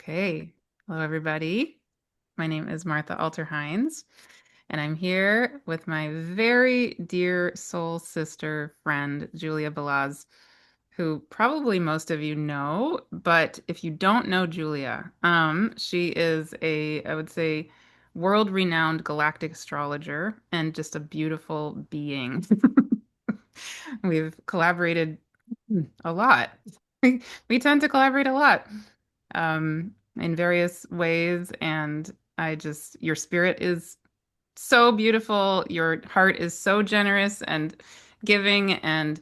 Okay. Hello, everybody. My name is Martha Alter Hines, and I'm here with my very dear soul sister friend, Julia Balaz, who probably most of you know, but if you don't know Julia, she is I would say, world-renowned galactic astrologer and just a beautiful being. We've collaborated a lot. We tend to collaborate a lot in various ways. And your spirit is so beautiful. Your heart is so generous and giving, and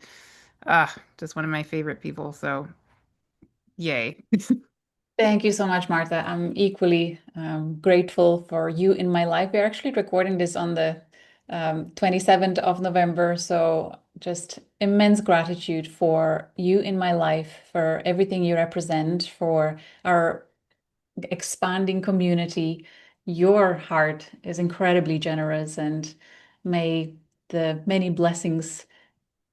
just one of my favorite people. So, yay. Thank you so much, Martha. I'm equally grateful for you in my life. We're actually recording this on the 27th of November. So, just immense gratitude for you in my life, for everything you represent, for our expanding community. Your heart is incredibly generous, and may the many blessings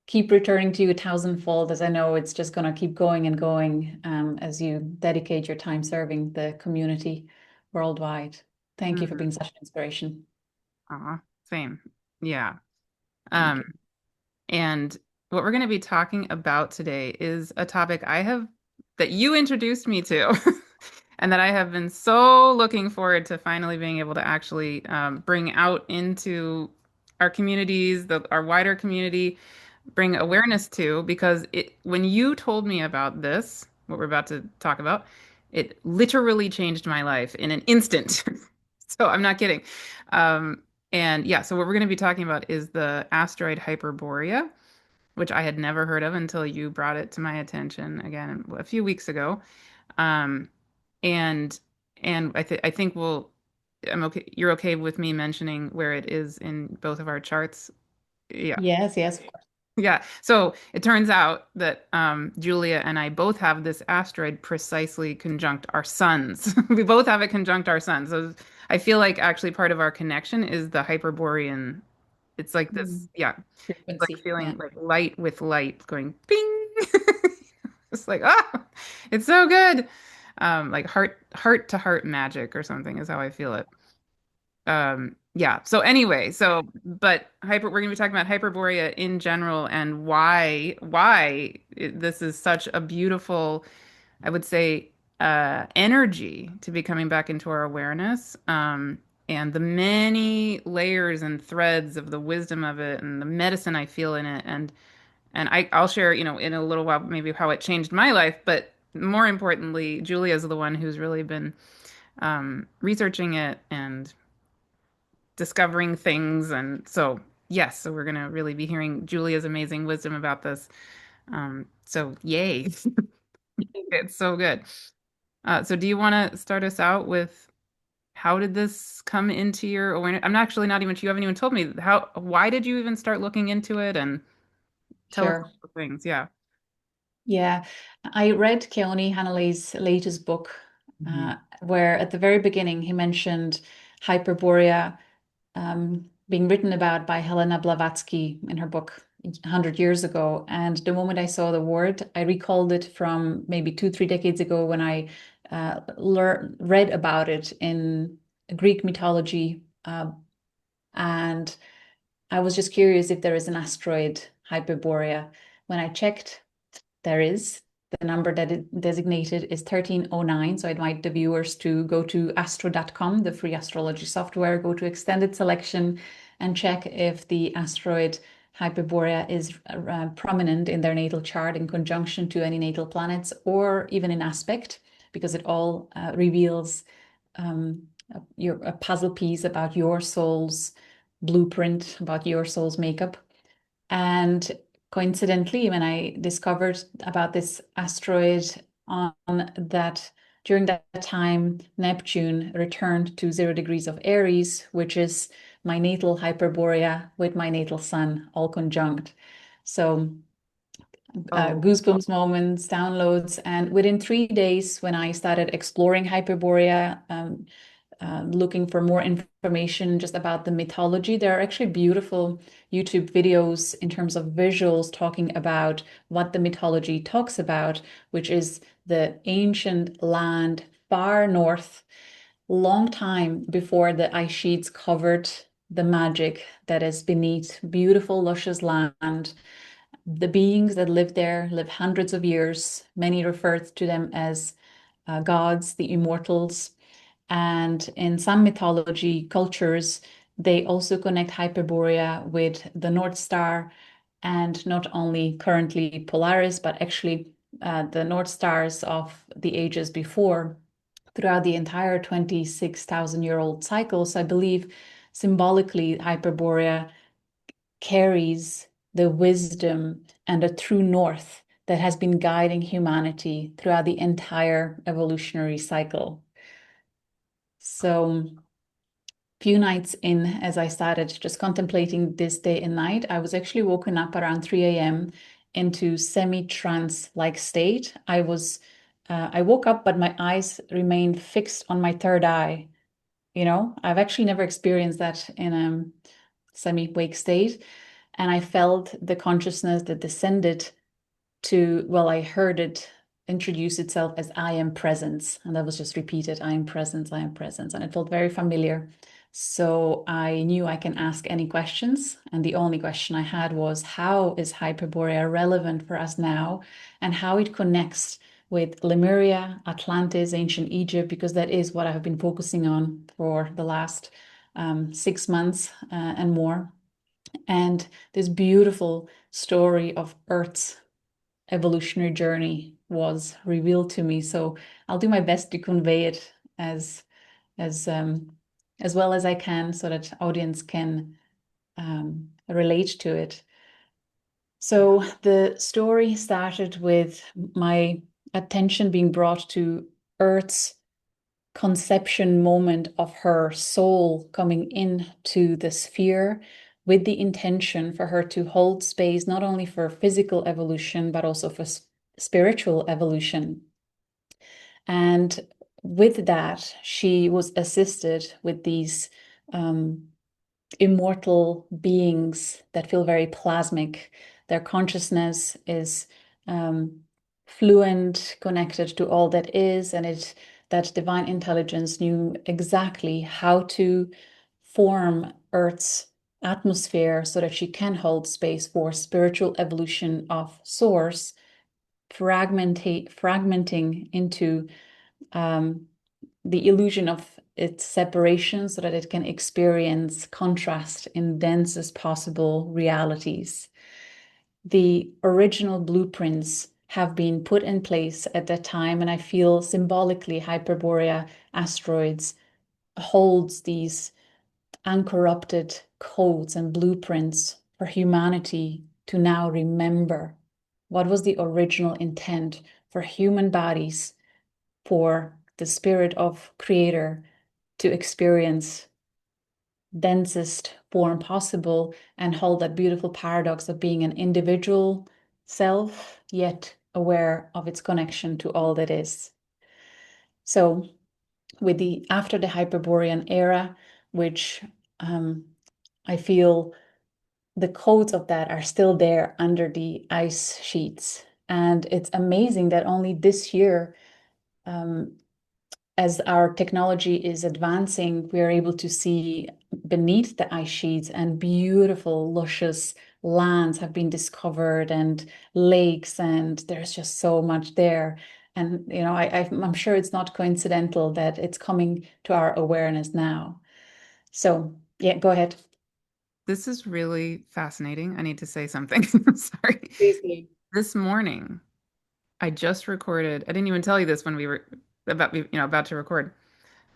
keep returning to you a thousandfold, as I know it's just going to keep going and going as you dedicate your time serving the community worldwide. Thank you for Mhm. being such an inspiration. Aw, same. Yeah. Thank Um, you. and what we're going to be talking about today is a topic that you introduced me to. And that I have been so looking forward to finally being able to actually bring out into our communities, our wider community, bring awareness to, because when you told me about this, what we're about to talk about, it literally changed my life in an instant. So I'm not kidding. Um, and yeah, so what we're going to be talking about is the asteroid Hyperborea, which I had never heard of until you brought it to my attention again a few weeks ago. Um, and I think I'm okay. You're okay with me mentioning where it is in both of our charts? Yeah. Yes, yes. Yeah. So it turns out that Julia and I both have this asteroid precisely conjunct our suns. We both have it conjunct our suns. So I feel like actually part of our connection is the Hyperborean. It's like Mm, this, yeah, it's like frequency. Yeah. feeling like light with light going ping. It's like, ah, it's so good. Like heart to heart magic or something is how I feel it. Yeah. So anyway, but we're going to be talking about Hyperborea in general and this is such a beautiful, I would say, energy to be coming back into our awareness. And the many layers and threads of the wisdom of it and the medicine I feel in it. And I'll share, in a little while, maybe how it changed my life. But more importantly, Julia's the one who's really been researching it and discovering things. And so, yes, so we're going to really be hearing Julia's amazing wisdom about this. So, yay. It's so good. So, do you want to start us out with how did this come into your awareness? I'm actually not even, you haven't even told me why did you even start looking into it? And tell us Sure. all the things. Yeah. Yeah. I read Keone Hanalei's latest book, Mhm. where at the very beginning he mentioned Hyperborea being written about by Helena Blavatsky in her book 100 years ago. And the moment I saw the word, I recalled it from maybe 2, 3 decades ago when I read about it in Greek mythology. And I was just curious if there is an asteroid, Hyperborea. When I checked, there is. The number that it designated is 1309. So I invite the viewers to go to astro.com, the free astrology software, go to extended selection and check if the asteroid Hyperborea is prominent in their natal chart in conjunction to any natal planets or even in aspect, because it all reveals a puzzle piece about your soul's blueprint, about your soul's makeup. And coincidentally, when I discovered about this asteroid on that, during that time, Neptune returned to 0 degrees of Aries, which is my natal Hyperborea with my natal sun, all conjunct. So Oh, goosebumps moments, downloads. And within 3 days, when I started exploring Hyperborea, looking for more information just about the mythology, there are actually beautiful YouTube videos in terms of visuals talking about what the mythology talks about, which is the ancient land far north, long time before the ice sheets covered the magic that is beneath beautiful, luscious land. The beings that live there live hundreds of years. Many refer to them as gods, the immortals. And in some mythology cultures, they also connect Hyperborea with the North Star, and not only currently Polaris, but actually the North Stars of the ages before throughout the entire 26,000-year-old cycle. So I believe symbolically, Hyperborea carries the wisdom and a true north that has been guiding humanity throughout the entire evolutionary cycle. So, few nights in, as I started just contemplating this day and night, I was actually woken up around 3 a.m. into semi-trance like state. I woke up, but my eyes remained fixed on my third eye. I've actually never experienced that in a semi-wake state. And I felt the consciousness that descended to, well, I heard it introduce itself as I am presence. And that was just repeated, I am presence, I am presence. And it felt very familiar. So I knew I can ask any questions. And the only question I had was, how is Hyperborea relevant for us now? And how it connects with Lemuria, Atlantis, ancient Egypt, because that is what I've been focusing on for the last 6 months and more. And this beautiful story of Earth's evolutionary journey was revealed to me. So I'll do my best to convey it as as well as I can, so that audience can relate to it. So the story started with my attention being brought to Earth's conception moment of her soul coming into the sphere with the intention for her to hold space not only for physical evolution, but also for spiritual evolution. And with that, she was assisted with these immortal beings that feel very plasmic. Their consciousness is fluent, connected to all that is, and that divine intelligence knew exactly how to form Earth's atmosphere so that she can hold space for spiritual evolution of source, fragmenting into the illusion of its separation so that it can experience contrast in densest possible realities. The original blueprints have been put in place at that time, and I feel symbolically Hyperborea Asteroids holds these uncorrupted codes and blueprints for humanity to now remember what was the original intent for human bodies, for the spirit of creator to experience densest form possible and hold that beautiful paradox of being an individual self, yet aware of its connection to all that is. So with the after the Hyperborean era, which I feel the codes of that are still there under the ice sheets. And it's amazing that only this year, as our technology is advancing, we are able to see beneath the ice sheets, and beautiful, luscious lands have been discovered, and lakes, and there's just so much there. And I'm sure it's not coincidental that it's coming to our awareness now. So yeah, go ahead. This is really fascinating. I need to say something. Sorry. Seriously. This morning, I just recorded, I didn't even tell you this when we were about to record.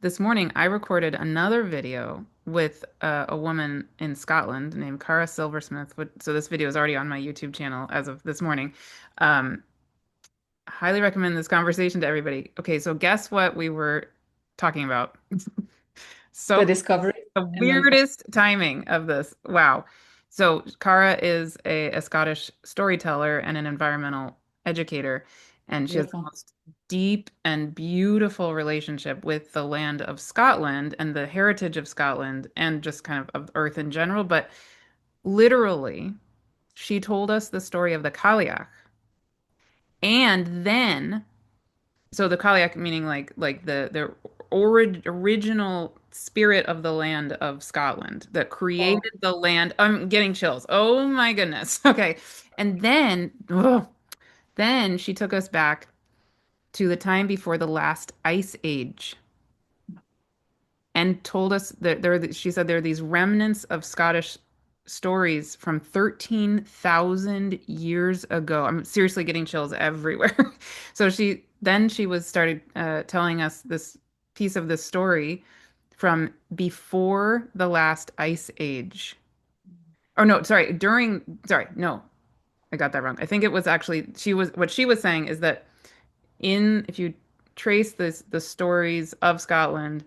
This morning, I recorded another video with a woman in Scotland named Cara Silversmith. So this video is already on my YouTube channel as of this morning. Um, highly recommend this conversation to everybody. Okay, so guess what we were talking about? The So discovery the and then weirdest timing of this. Wow. So Cara is a Scottish storyteller and an environmental educator, and she has the beautiful. most deep and beautiful relationship with the land of Scotland and the heritage of Scotland and just kind of Earth in general. But literally, she told us the story of the Cailleach. And then So the Kaliak meaning like the original spirit of the land of Scotland that Oh, created the land. I'm getting chills. Oh my goodness. Okay. And then she took us back to the time before the last ice age and told us that she said there are these remnants of Scottish stories from 13,000 years ago. I'm seriously getting chills everywhere. So she was started telling us this piece of this story from before the last ice age. Or no, sorry, no, I got that wrong. I think it was actually what she was saying is that in if you trace the stories of Scotland,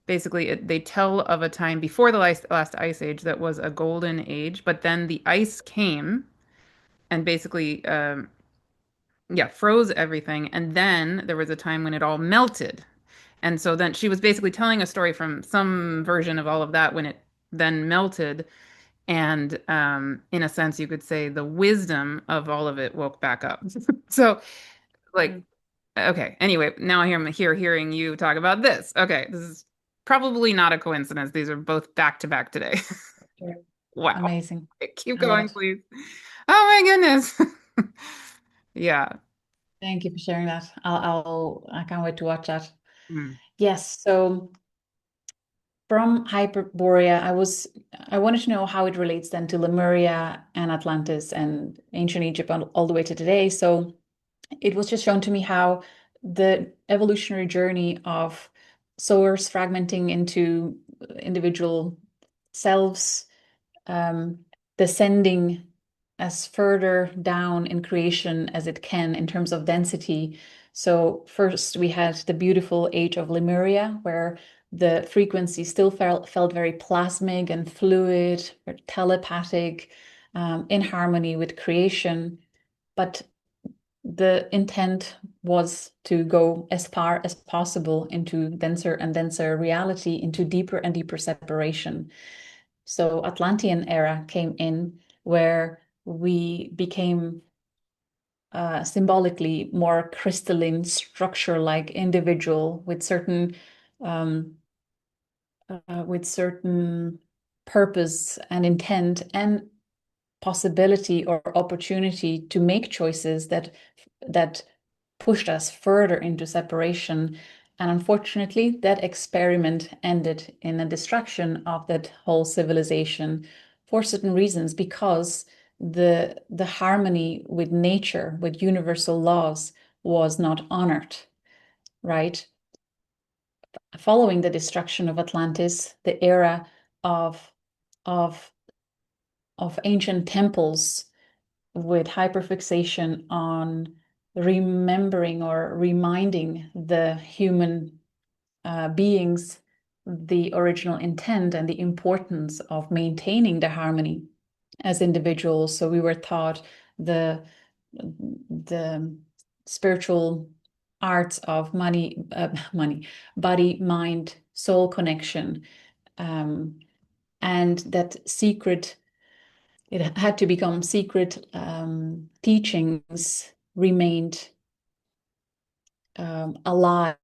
basically they tell of a time before the last ice age that was a golden age, but then the ice came and basically yeah, froze everything, and then there was a time when it all melted. And so then she was basically telling a story from some version of all of that when it then melted, and in a sense you could say the wisdom of all of it woke back up. So like mm, okay. Anyway, now I'm here hearing you talk about this. Okay, this is probably not a coincidence. These are both back to back today. sure. Wow. Amazing. Okay, keep I love going, it. please. Oh my goodness. Yeah. Thank you for sharing that. I can't wait to watch that. Mm. Yes, so from Hyperborea, I wanted to know how it relates then to Lemuria and Atlantis and ancient Egypt all the way to today. So it was just shown to me how the evolutionary journey of souls fragmenting into individual selves, um, descending as further down in creation as it can in terms of density. So first we had the beautiful age of Lemuria, where the frequency still felt very plasmic and fluid, or telepathic, in harmony with creation. But the intent was to go as far as possible into denser and denser reality, into deeper and deeper separation. So Atlantean era came in where we became symbolically more crystalline, structure-like individual um, with certain purpose and intent and possibility or opportunity to make choices that pushed us further into separation. And unfortunately, that experiment ended in a destruction of that whole civilization for certain reasons, because the harmony with nature, with universal laws, was not honored, right? Following the destruction of Atlantis, the era of of of ancient temples with hyperfixation on remembering or reminding the human beings the original intent and the importance of maintaining the harmony as individuals. So we were taught the the spiritual arts of body, mind, soul connection, um, and that secret it had to become secret teachings remained alive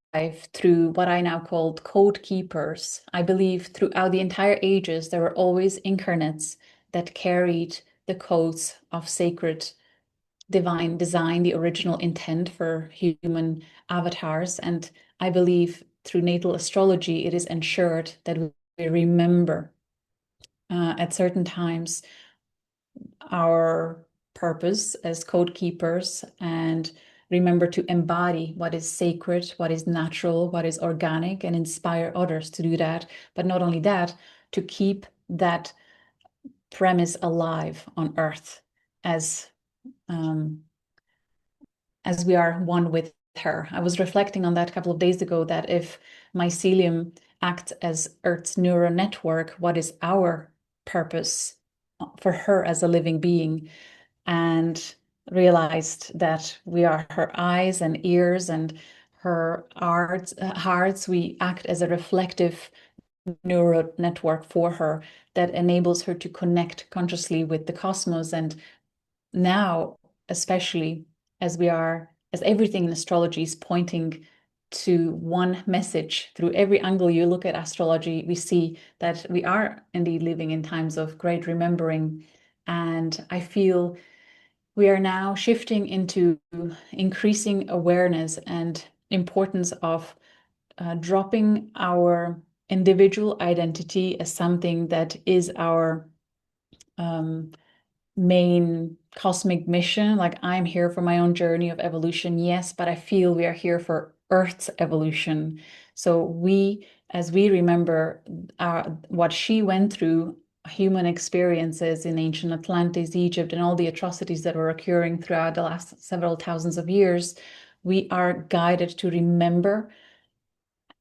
through what I now called code keepers. I believe throughout the entire ages, there were always incarnates that carried the codes of sacred divine design, the original intent for human avatars. And I believe through natal astrology, it is ensured that we remember at certain times our purpose as code keepers and remember to embody what is sacred, what is natural, what is organic, and inspire others to do that. But not only that, to keep that premise alive on Earth as um, as we are one with her. I was reflecting on that a couple of days ago that if mycelium acts as Earth's neural network, what is our purpose for her as a living being? And realized that we are her eyes and ears and her hearts. We act as a reflective neural network for her that enables her to connect consciously with the cosmos. And now, especially as we are as everything in astrology is pointing to one message. Through every angle you look at astrology, we see that we are indeed living in times of great remembering. And I feel we are now shifting into increasing awareness and importance of dropping our individual identity as something that is our um, main cosmic mission. Like, I'm here for my own journey of evolution, yes, but I feel we are here for Earth's evolution. So as we remember what she went through, human experiences in ancient Atlantis, Egypt, and all the atrocities that were occurring throughout the last several thousands of years, we are guided to remember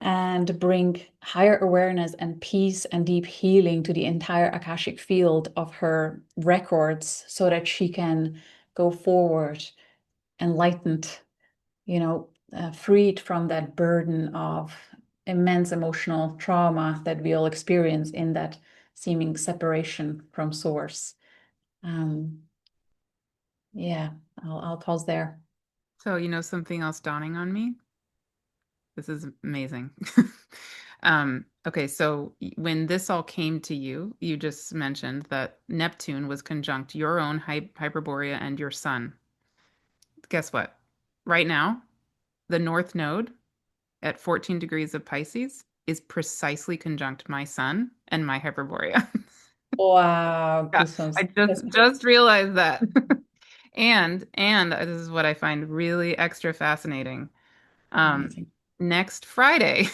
and bring higher awareness and peace and deep healing to the entire Akashic field of her records so that she can go forward enlightened, freed from that burden of immense emotional trauma that we all experience in that seeming separation from source. Um, yeah, I'll pause there. So, something else dawning on me. This is amazing. Okay, so when this all came to you, you just mentioned that Neptune was conjunct your own Hyperborea and your sun. Guess what? Right now, the North Node at 14 degrees of Pisces is precisely conjunct my sun and my Hyperborea. Wow, Yeah, I goosebumps. That's just realized that. And this is what I find really extra fascinating. Um, amazing. Next Friday,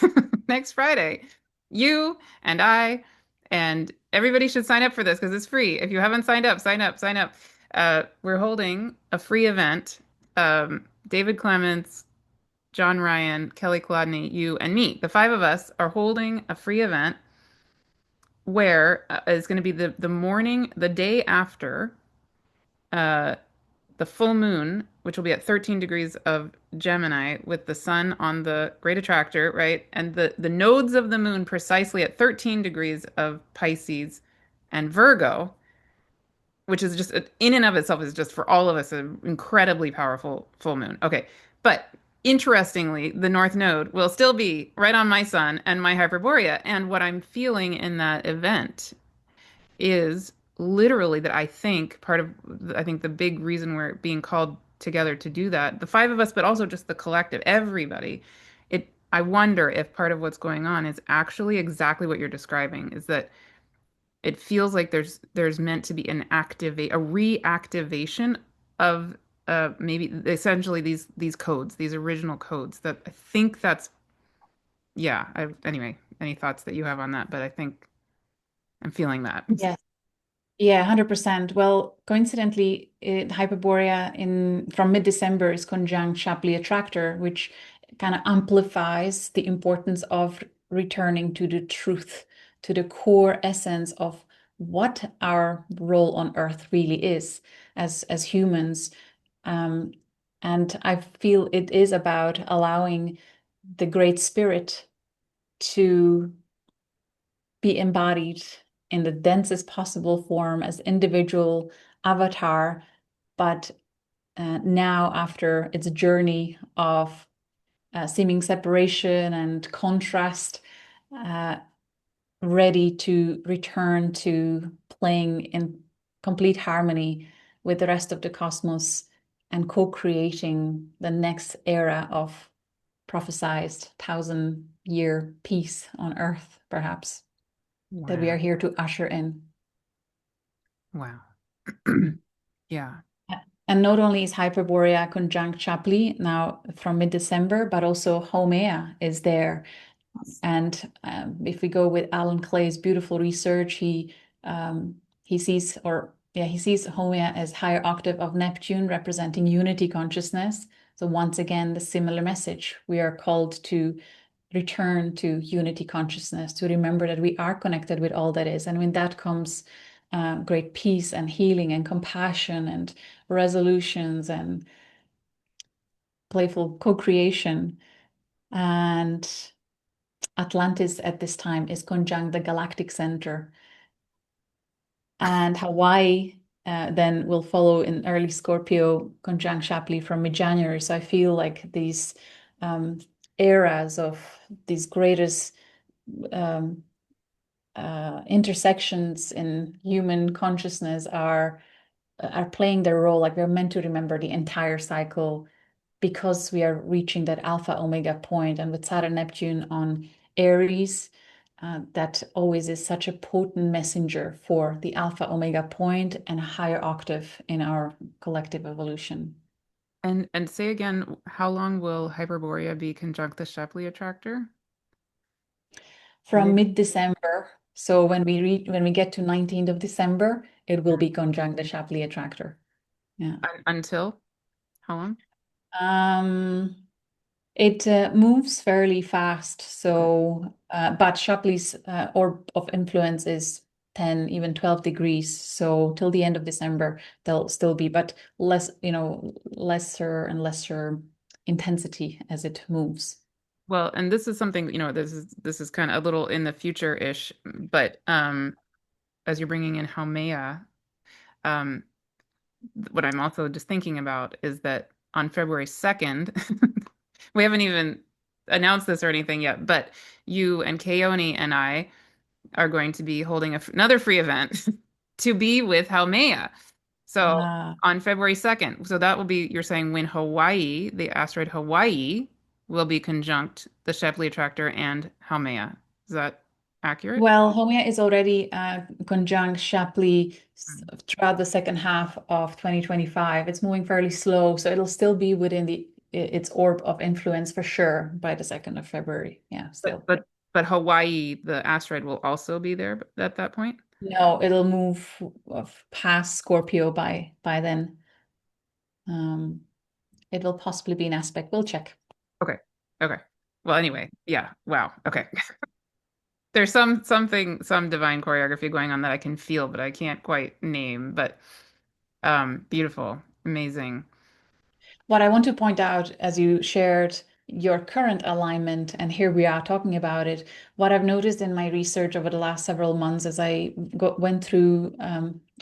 next Friday, you and I and everybody should sign up for this because it's free. If you haven't signed up, sign up, sign up. We're holding a free event. David Clements, John Ryan, Kelly Klodney, you, and me, the five of us are holding a free event where it's going to be the morning, the day after uh, the full moon, which will be at 13 degrees of Gemini with the sun on the great attractor, right? And the nodes of the moon precisely at 13 degrees of Pisces and Virgo, which is just in and of itself is just for all of us an incredibly powerful full moon. Okay. But interestingly, the North Node will still be right on my sun and my Hyperborea. And what I'm feeling in that event is literally that I think the big reason we're being called together to do that, the five of us, but also just the collective, everybody, I wonder if part of what's going on is actually exactly what you're describing, is that it feels like there's meant to be a reactivation of maybe essentially these codes, these original codes that I think that's yeah. Anyway, any thoughts that you have on that? But I think I'm feeling that. Yes. Yeah, 100%. Well, coincidentally, Hyperborea in from mid-December is conjunct Shapley Attractor, which kind of amplifies the importance of returning to the truth, to the core essence of what our role on Earth really is as humans. Um, and I feel it is about allowing the Great Spirit to be embodied in the densest possible form as individual avatar, but now after its journey of seeming separation and contrast, uh, ready to return to playing in complete harmony with the rest of the cosmos and co-creating the next era of prophesized 1,000-year peace on Earth, perhaps, that we are Wow. here to usher in. Wow. Yeah. And not only is Hyperborea conjunct Shapley now from mid-December, but also Haumea is there. And if we go with Alan Clay's beautiful research, he sees, or yeah, he sees Haumea as higher octave of Neptune, representing unity consciousness. So once again, the similar message: we are called to return to unity consciousness, to remember that we are connected with all that is. And when that comes great peace and healing and compassion and resolutions and playful co-creation. And Atlantis at this time is conjunct the galactic center. And Hawaii then will follow in early Scorpio conjunct Shapley from mid-January. So I feel like these um, eras of these greatest um, intersections in human consciousness are playing their role. Like we're meant to remember the entire cycle because we are reaching that alpha omega point, and with Saturn Neptune on Aries, that always is such a potent messenger for the alpha omega point and a higher octave in our collective evolution. And say again, how long will Hyperborea be conjunct the Shapley Attractor? From mid-December, so when we get to 19th of December, it will be conjunct the Shapley Attractor. Yeah. Until how long? Um, It moves fairly fast, but Shapley's orb of influence is 10, even 12 degrees. So till the end of December, they'll still be, but less, lesser and lesser intensity as it moves. Well, and this is something, this is kind of a little in the future-ish, but as you're bringing in Haumea, um, what I'm also just thinking about is that on February 2nd, we haven't even announced this or anything yet, but you and Keone and I are going to be holding another free event to be with Haumea. So Ah, on February 2nd, so that will be, you're saying when Hawaii, the asteroid Hawaii, will be conjunct the Shapley Attractor and Haumea. Is that accurate? well, Haumea is already conjunct Shapley Mm. throughout the second half of 2025. It's moving fairly slow, so it'll still be within its orb of influence for sure by the 2nd of February. Yeah, But still. but but Hawaii, the asteroid will also be there at that point? No, it'll move past Scorpio by then. It will possibly be an aspect. We'll check. Okay. Okay. Well, anyway, yeah. Wow. Okay. There's some divine choreography going on that I can feel, but I can't quite name. But beautiful, amazing. What I want to point out, as you shared your current alignment, and here we are talking about it, what I've noticed in my research over the last several months as I went through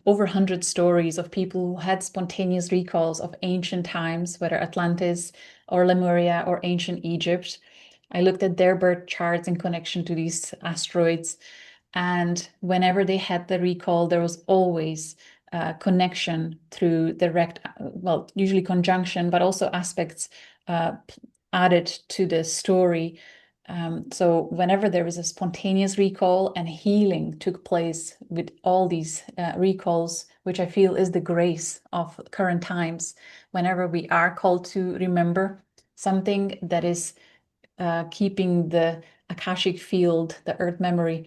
over 100 stories of people who had spontaneous recalls of ancient times, whether Atlantis or Lemuria or ancient Egypt. I looked at their birth charts in connection to these asteroids. And whenever they had the recall, there was always connection through direct, well, usually conjunction, but also aspects uh, added to the story. So whenever there was a spontaneous recall and healing took place with all these recalls, which I feel is the grace of current times, whenever we are called to remember something that is keeping the Akashic field, the earth memory,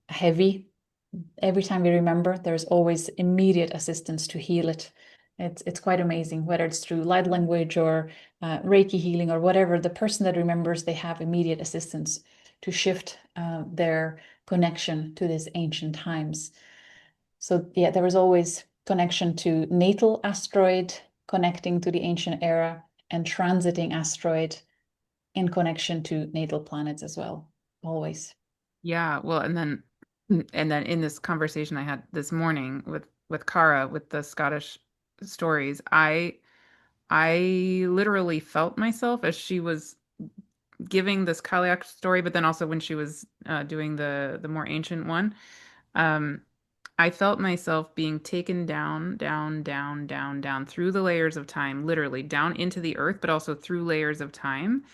heavy. Every time we remember, there's always immediate assistance to heal it. It's quite amazing, whether it's through light language or Reiki healing or whatever. The person that remembers, they have immediate assistance to shift their connection to these ancient times. So yeah, there was always connection to natal asteroid connecting to the ancient era and transiting asteroid in connection to natal planets as well, always. Yeah. Well, and then in this conversation I had this morning with Cara with the Scottish stories, I literally felt myself as she was giving this Kaliak story, but then also when she was doing the more ancient one. Um, I felt myself being taken down, down, down, down, down through the layers of time, literally down into the earth, but also through layers of time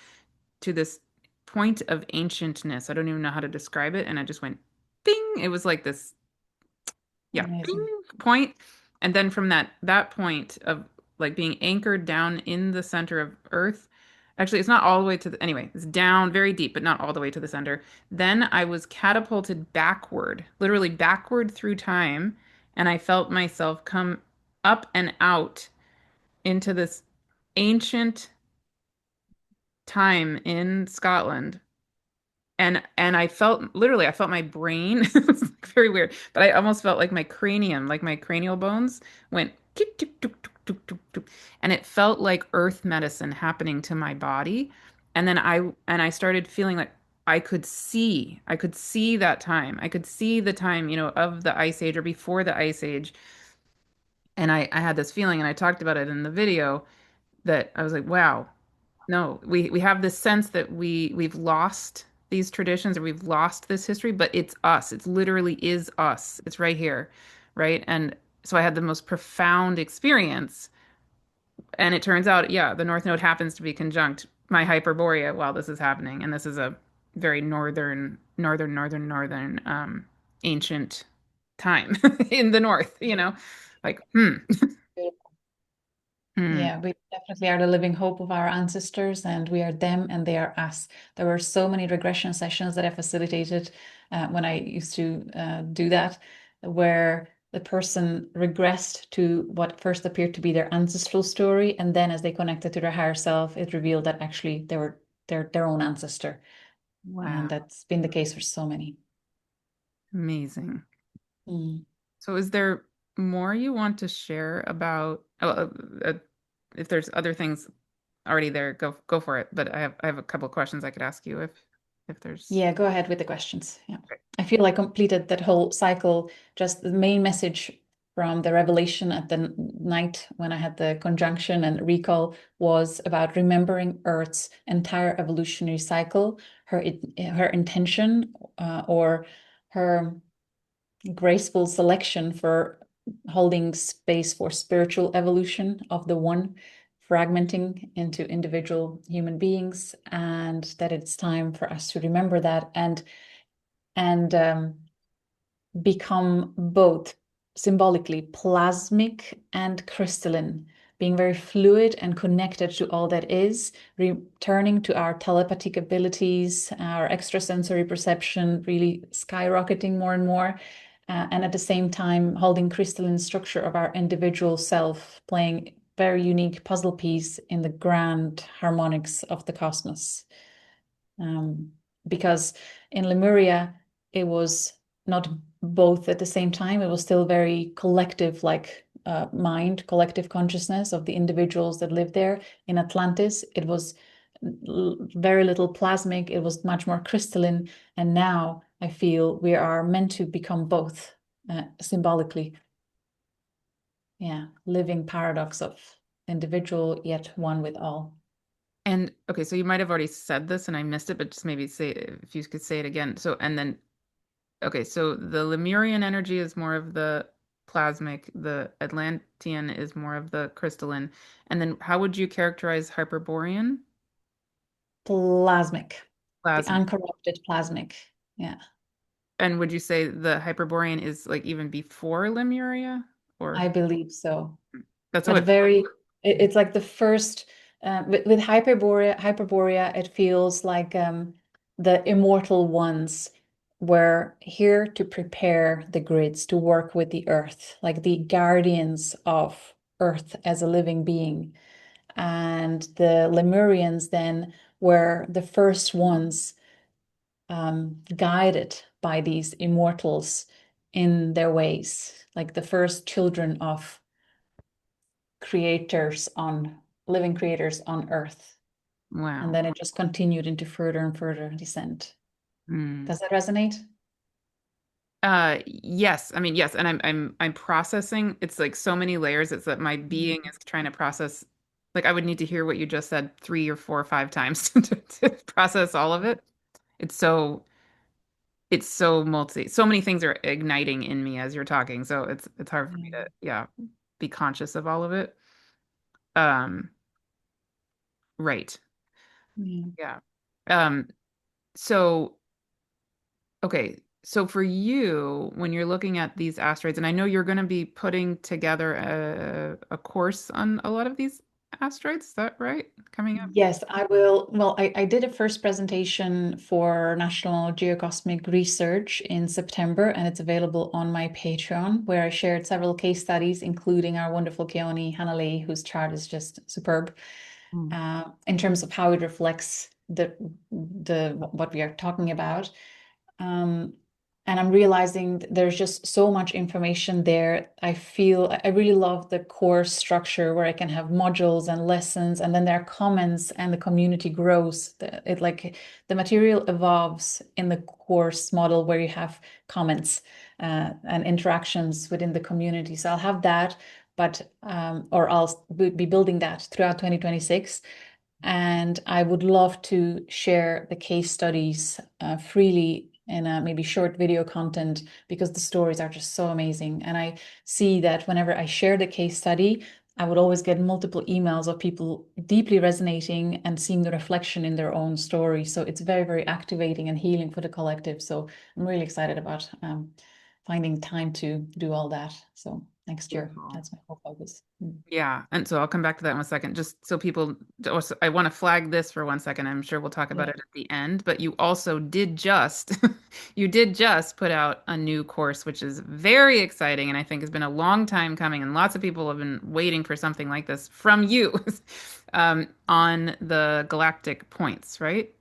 to this point of ancientness. I don't even know how to describe it. And I just went bing. It was like this, yeah, bing Amazing. point. And then from that point of like being anchored down in the center of Earth, actually it's not all the way to the, anyway, it's down very deep, but not all the way to the center. Then I was catapulted backward, literally backward through time, and I felt myself come up and out into this ancient time in Scotland. And I felt literally I felt my brain it's like very weird, but I almost felt like my cranium, like my cranial bones went tick, tick, tick, tick, tick, tick, tick. And it felt like earth medicine happening to my body. And then I started feeling like I could see that time. I could see the time, of the ice age or before the ice age. And I had this feeling, and I talked about it in the video, that I was like, wow, no, we have this sense that we've lost these traditions or we've lost this history, but it's us. It's literally is us. It's right here, right? And so I had the most profound experience, and it turns out, yeah, the North Node happens to be conjunct my Hyperborea while this is happening, and this is a very northern ancient time in the north, like hmm. Yeah, we definitely are the living hope of our ancestors, and we are them and they are us. There were so many regression sessions that I facilitated when I used to do that, where the person regressed to what first appeared to be their ancestral story, and then as they connected to their higher self, it revealed that actually they were their own ancestor, and Wow, that's been the case for so many. amazing. Mm. So is there more you want to share about, if there's other things already there, go for it. But I have a couple of questions I could ask you if there's. Yeah, go ahead with the questions. Yeah. I feel I completed that whole cycle. Just the main message from the revelation at the night when I had the conjunction and recall was about remembering Earth's entire evolutionary cycle, her intention or her graceful selection for holding space for spiritual evolution of the one, fragmenting into individual human beings, and that it's time for us to remember that and become both symbolically plasmic and crystalline, being very fluid and connected to all that is, returning to our telepathic abilities, our extrasensory perception, really skyrocketing more and more. And at the same time, holding crystalline structure of our individual self, playing very unique puzzle piece in the grand harmonics of the cosmos. Um, because in Lemuria, it was not both at the same time. It was still very collective, like mind, collective consciousness of the individuals that lived there. In Atlantis, it was very little plasmic. It was much more crystalline. And now I feel we are meant to become both symbolically. Yeah, living paradox of individual yet one with all. And okay, so you might have already said this and I missed it, but just maybe say if you could say it again. So and then okay, so the Lemurian energy is more of the plasmic, the Atlantean is more of the crystalline. And then how would you characterize Hyperborean? Plasmic, the Plasmic. uncorrupted plasmic. Yeah. And would you say the Hyperborean is like even before Lemuria? Or I believe so. that's But what very, it's like the first with Hyperborea, it feels like the immortal ones were here to prepare the grids to work with the earth, like the guardians of earth as a living being. And the Lemurians then were the first ones guided by these immortals in their ways, like the first children of creators on living creators on Earth. And wow. then it just continued into further and further descent. Hmm. Does that resonate? Yes. I mean, yes, and I'm processing. It's like so many layers. It's that my being is trying to process. Like I would need to hear what you just said 3 or 4 or 5 times to process all of it. It's so so many things are igniting in me as you're talking. So it's hard for me Yeah. to, yeah, be conscious of all of it. Um, right. Yeah. Yeah. Um, so okay. So for you, when you're looking at these asteroids, and I know you're going to be putting together a course on a lot of these asteroids, is that right? Coming up? Yes, I will. Well, I did a first presentation for National Geocosmic Research in September, and it's available on my Patreon, where I shared several case studies, including our wonderful Keone Hanalei, whose chart is just superb, Mm. in terms of how it reflects the what we are talking about. Um, and I'm realizing there's just so much information there. I feel I really love the course structure where I can have modules and lessons, and then there are comments, and the community grows. It like the material evolves in the course model where you have comments and interactions within the community. So I'll have that. but or I'll be building that throughout 2026. And I would love to share the case studies freely in a maybe short video content because the stories are just so amazing. And I see that whenever I share the case study, I would always get multiple emails of people deeply resonating and seeing the reflection in their own story. So it's very, very activating and healing for the collective. So I'm really excited about finding time to do all that. So next year, Beautiful. that's my whole focus. Mm. Yeah, and so I'll come back to that in a second, just so people, also, I want to flag this for 1 second. I'm sure we'll talk about Yeah. it at the end, but you also did just, you did just put out a new course, which is very exciting, and I think has been a long time coming, and lots of people have been waiting for something like this from you, on the galactic points, right?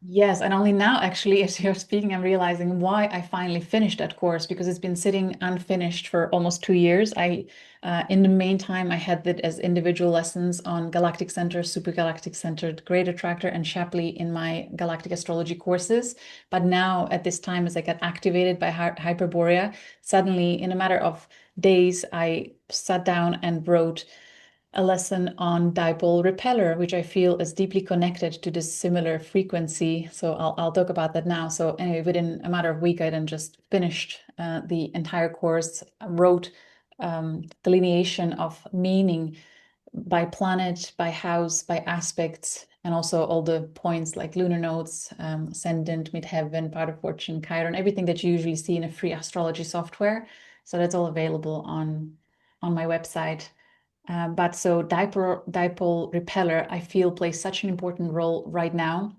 Yes, and only now, actually, as you're speaking, I'm realizing why I finally finished that course because it's been sitting unfinished for almost 2 years. In the meantime, I had it as individual lessons on galactic center, supergalactic centered, great attractor, and Shapley in my galactic astrology courses. But now, at this time, as I got activated by Hyperborea, suddenly, in a matter of days, I sat down and wrote a lesson on dipole repeller, which I feel is deeply connected to this similar frequency. So I'll talk about that now. So anyway, within a matter of week, I then just finished the entire course, wrote the lineation of meaning by planet, by house, by aspects, and also all the points like lunar nodes, ascendant, midheaven, part of fortune, Chiron, everything that you usually see in a free astrology software. So that's all available on my website. But so dipole repeller, I feel plays such an important role right now.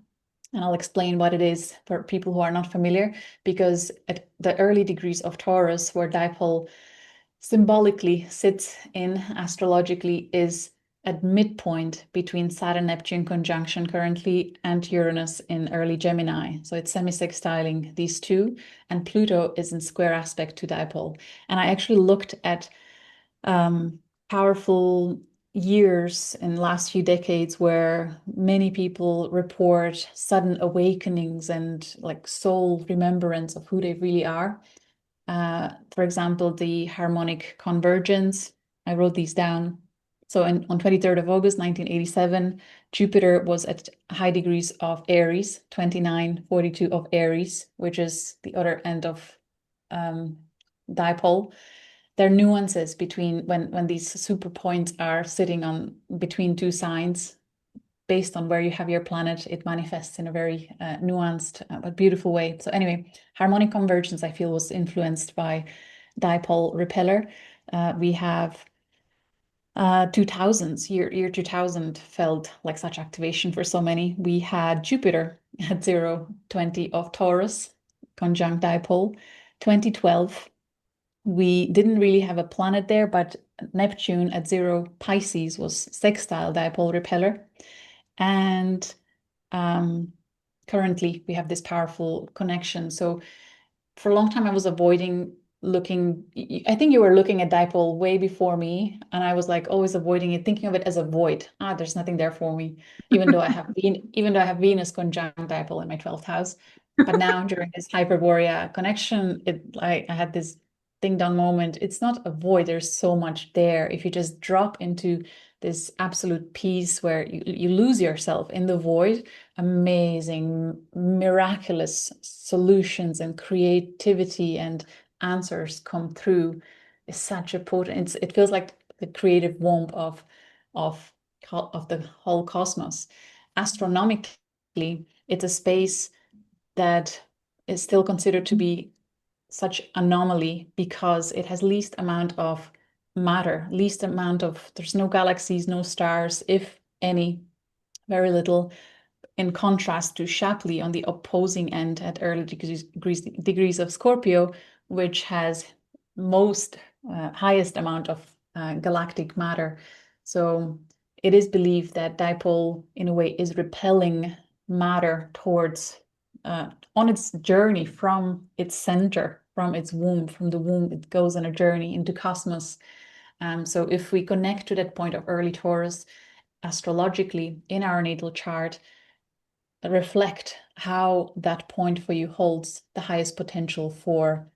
And I'll explain what it is for people who are not familiar, because at the early degrees of Taurus, where dipole symbolically sits in astrologically, is at midpoint between Saturn Neptune conjunction currently and Uranus in early Gemini. So it's semi-sextiling these two, and Pluto is in square aspect to dipole. And I actually looked at um, powerful years in the last few decades where many people report sudden awakenings and like soul remembrance of who they really are. For example, the harmonic convergence. I wrote these down. So on 23rd of August, 1987, Jupiter was at high degrees of Aries, 2942 of Aries, which is the other end of um, dipole. There are nuances between when these super points are sitting on between two signs. Based on where you have your planet, it manifests in a very nuanced but beautiful way. So anyway, harmonic convergence, I feel, was influenced by dipole repeller. We have 2000s, year 2000 felt like such activation for so many. We had Jupiter at 020 of Taurus, conjunct dipole. 2012, we didn't really have a planet there, but Neptune at 0 Pisces was sextile dipole repeller. And um, currently, we have this powerful connection. So for a long time, I was avoiding looking. I think you were looking at dipole way before me, and I was like always avoiding it, thinking of it as a void. Ah, there's nothing there for me, even though I have Venus conjunct dipole in my 12th house. But now during this Hyperborea connection, I had this ding dong moment. It's not a void. There's so much there. If you just drop into this absolute peace where you lose yourself in the void, amazing, miraculous solutions and creativity and answers come through. Is such a potent. It feels like the creative womb of of the whole cosmos. Astronomically, it's a space that is still considered to be such anomaly because it has least amount of matter, least amount of, there's no galaxies, no stars, if any, very little, in contrast to Shapley on the opposing end at early degrees of Scorpio, which has most highest amount of galactic matter. So it is believed that dipole, in a way, is repelling matter towards on its journey from its center, from its womb. From the womb, it goes on a journey into cosmos. So if we connect to that point of early Taurus astrologically in our natal chart, reflect how that point for you holds the highest potential for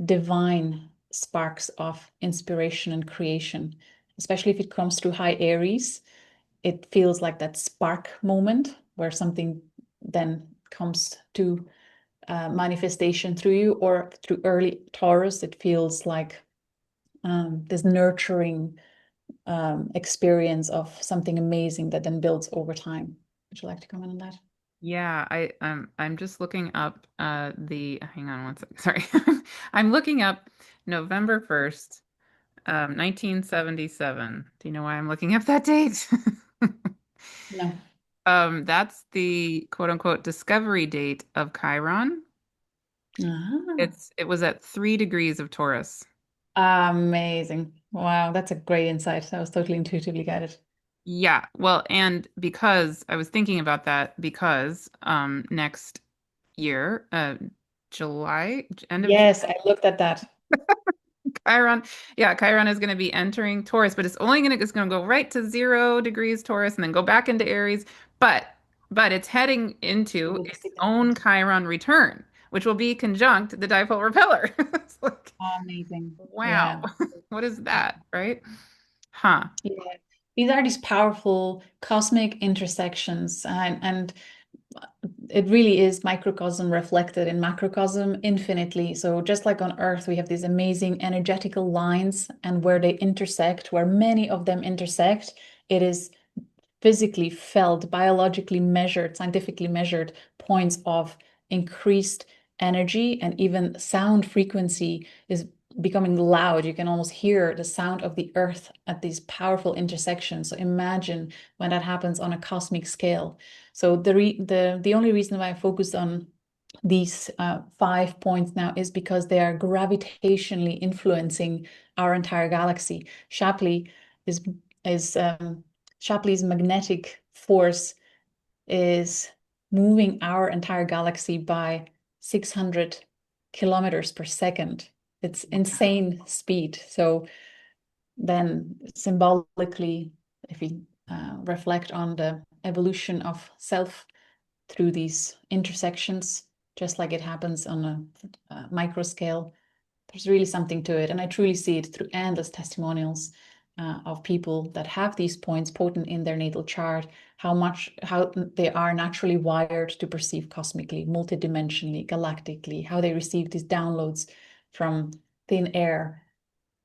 divine sparks of inspiration and creation, especially if it comes through high Aries. It feels like that spark moment where something then comes to manifestation through you, or through early Taurus, it feels like this nurturing experience of something amazing that then builds over time. Would you like to comment on that? Yeah, I'm just looking up the hang on one second. Sorry. I'm looking up November 1st, 1977. Do you know why I'm looking up that date? No. That's the quote unquote discovery date of Chiron. Ah, It was at 3 degrees of Taurus. amazing. Wow, that's a great insight. That was totally intuitively guided. Yeah, well, and because I was thinking about that because next year, July, end of Yes, I looked at that. Chiron, yeah, Chiron is going to be entering Taurus, but it's going to go right to 0 degrees Taurus and then go back into Aries. But it's heading into Will be its own 600. Chiron return, which will be conjunct the dipole repeller. It's like, Amazing. wow, Yeah. what is that, right? Huh. Yeah. These are these powerful cosmic intersections, and it really is microcosm reflected in macrocosm infinitely. So just like on Earth, we have these amazing energetical lines, and where they intersect, where many of them intersect, it is physically felt, biologically measured, scientifically measured points of increased energy, and even sound frequency is becoming loud. You can almost hear the sound of the earth at these powerful intersections. So imagine when that happens on a cosmic scale. So the only reason why I focused on these 5 points now is because they are gravitationally influencing our entire galaxy. Shapley is is Shapley's magnetic force is moving our entire galaxy by 600 kilometers per second. It's insane speed. So then symbolically, if we reflect on the evolution of self through these intersections, just like it happens on a micro scale, there's really something to it. And I truly see it through endless testimonials of people that have these points potent in their natal chart, how they are naturally wired to perceive cosmically, multidimensionally, galactically, how they receive these downloads from thin air.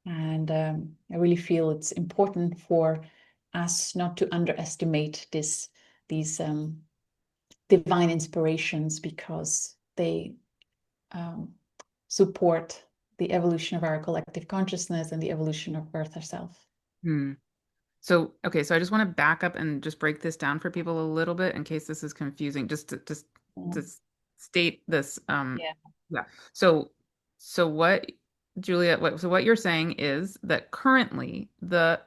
And I really feel it's important for us not to underestimate these divine inspirations, because they um, support the evolution of our collective consciousness and the evolution of Earth herself. Hmm. So, okay, so I just want to back up and just break this down for people a little bit in case this is confusing, to state this. Yeah. Yeah. So, what, Julia, what you're saying is that currently the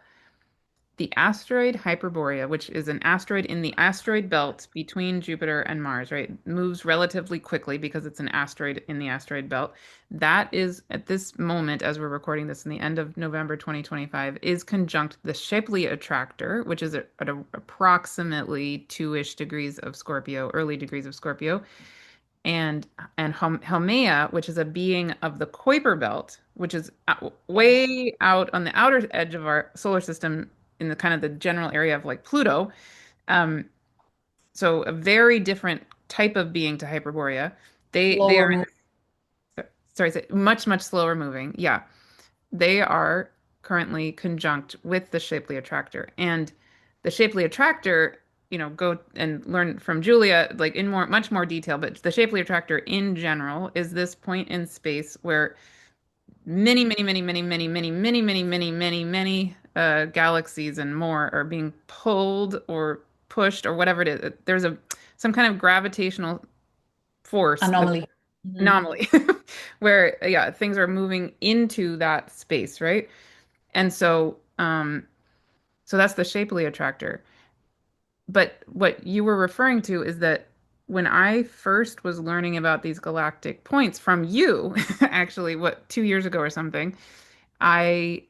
asteroid Hyperborea, which is an asteroid in the asteroid belt between Jupiter and Mars, right, moves relatively quickly because it's an asteroid in the asteroid belt. That is, at this moment, as we're recording this in the end of November 2025, is conjunct the Shapley Attractor, which is at approximately 2-ish degrees of Scorpio, early degrees of Scorpio, and Haumea, which is a being of the Kuiper belt, which is way out on the outer edge of our solar system in the kind of the general area of like Pluto. Um, so a very different type of being to Hyperborea. They Lower are moon. sorry, much slower moving. Yeah, they are currently conjunct with the Shapley Attractor, and the Shapley Attractor, go and learn from Julia, like in much more detail. But the Shapley Attractor in general is this point in space where many galaxies and more are being pulled or pushed or whatever it is. There's some kind of gravitational force, that Anomaly. Mhm. anomaly, where yeah, things are moving into that space, right? And so that's the Shapley Attractor. But what you were referring to is that when I first was learning about these galactic points from you, actually, 2 years ago or something, I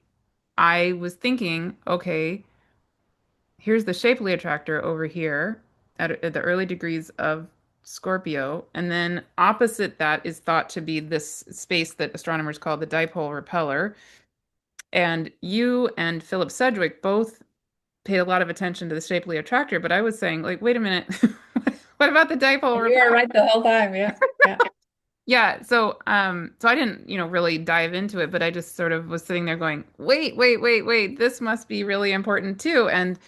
I was thinking, okay, here's the Shapley Attractor over here at the early degrees of Scorpio, and then opposite that is thought to be this space that astronomers call the Dipole Repeller. And you and Philip Sedgwick both paid a lot of attention to the Shapley Attractor, but I was saying, like, wait a minute, what about the Dipole And you Repeller? were right the whole time. Yeah. Yeah. Yeah, so I didn't, really dive into it, but I just sort of was sitting there going, wait, wait, wait, wait, this must be really important too. And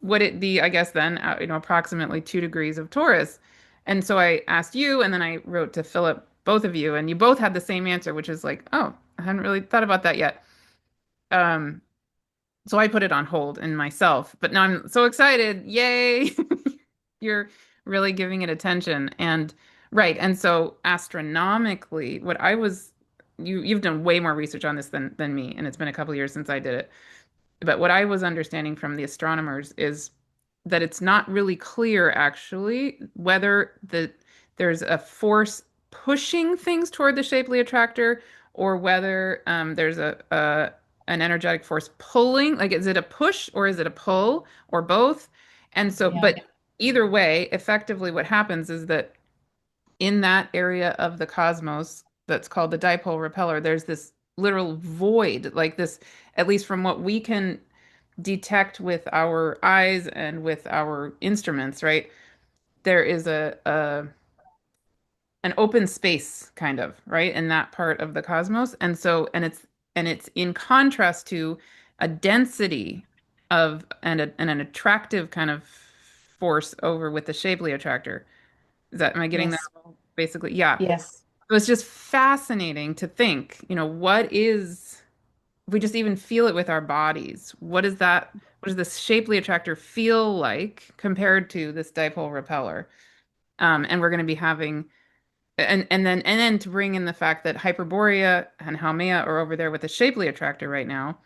would it be, I guess then, approximately 2 degrees of Taurus? And so I asked you, and then I wrote to Philip, both of you, and you both had the same answer, which is like, oh, I hadn't really thought about that yet. Um, so I put it on hold in myself, but now I'm so excited. Yay! You're really giving it attention. And right, and so astronomically, what I was you've done way more research on this than me, and it's been a couple years since I did it. But what I was understanding from the astronomers is that it's not really clear actually whether there's a force pushing things toward the Shapley attractor or whether there's a an energetic force pulling. Like, is it a push or is it a pull or both? And so, Yeah. but either way, effectively, what happens is that in that area of the cosmos that's called the dipole repeller, there's this literal void, like this, at least from what we can detect with our eyes and with our instruments, right? There is a an open space kind of, right, in that part of the cosmos. And so and it's in contrast to a density of and an attractive kind of force over with the Shapley attractor. Am I getting that Yes. basically? Yeah. Yes. It was just fascinating to think, if we just even feel it with our bodies, what does this Shapley attractor feel like compared to this dipole repeller? And we're going to be having, and then to bring in the fact that Hyperborea and Haumea are over there with the Shapley attractor right now,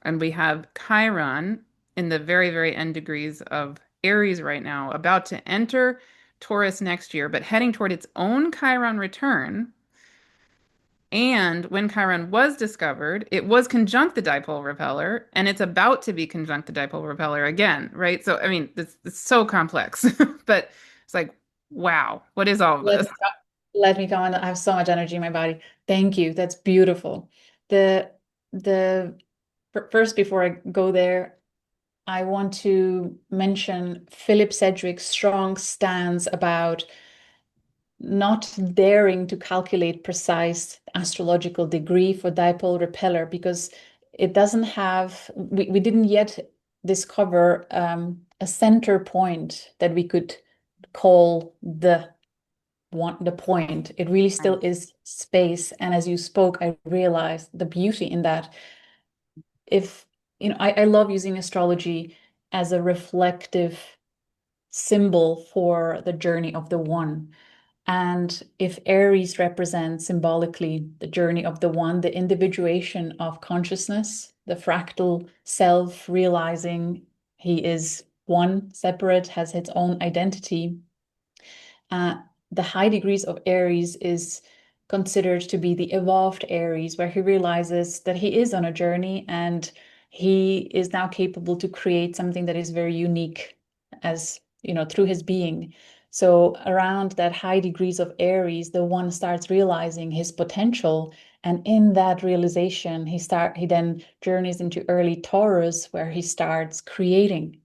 and we have Chiron in the very, very end degrees of Aries right now, about to enter Taurus next year, but heading toward its own Chiron return. And when Chiron was discovered, it was conjunct the dipole repeller, and it's about to be conjunct the dipole repeller again, right? So, I mean, it's so complex, but it's like, wow, what is all of Let this? me let me go on. I have so much energy in my body. Thank you. That's beautiful. The the first before I go there, I want to mention Philip Sedgwick's strong stance about not daring to calculate precise astrological degree for dipole repeller because it doesn't have, we didn't yet discover a center point that we could call the point. It really still is space. And as you spoke, I realized the beauty in that. If, I love using astrology as a reflective symbol for the journey of the one. And if Aries represents symbolically the journey of the one, the individuation of consciousness, the fractal self realizing he is one, separate, has its own identity. Uh, the high degrees of Aries is considered to be the evolved Aries, where he realizes that he is on a journey and he is now capable to create something that is very unique as, through his being. So around that high degrees of Aries, the one starts realizing his potential. And in that realization, he then journeys into early Taurus, where he starts creating.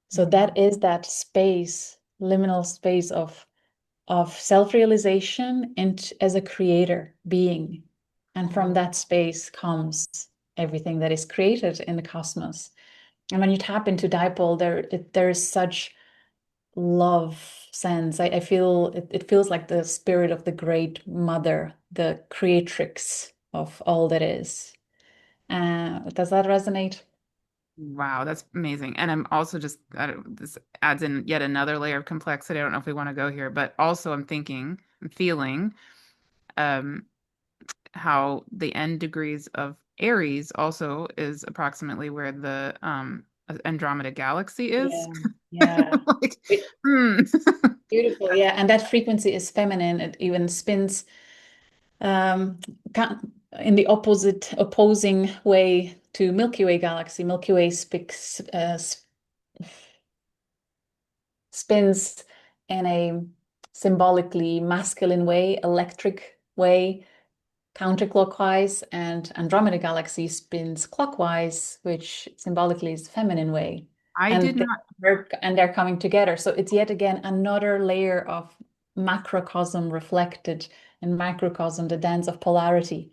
So Mhm. that is that space, liminal space of self-realization and as a creator being. And from Mhm. that space comes everything that is created in the cosmos. And when you tap into dipole, there is such love sense. I feel it feels like the spirit of the great mother, the creatrix of all that is. Does that resonate? Wow, that's amazing. And I'm also just, this adds in yet another layer of complexity. I don't know if we want to go here, but also I'm feeling, um, how the end degrees of Aries also is approximately where the Andromeda galaxy is. Yeah, yeah. Like, hmm. Beautiful, yeah. And that frequency is feminine. It even spins um, in the opposing way to Milky Way galaxy. Milky Way spins in a symbolically masculine way, electric way, counterclockwise, and Andromeda Galaxy spins clockwise, which symbolically is feminine way. I did And not. they're coming together. So it's yet again another layer of macrocosm reflected in microcosm, the dance of polarity.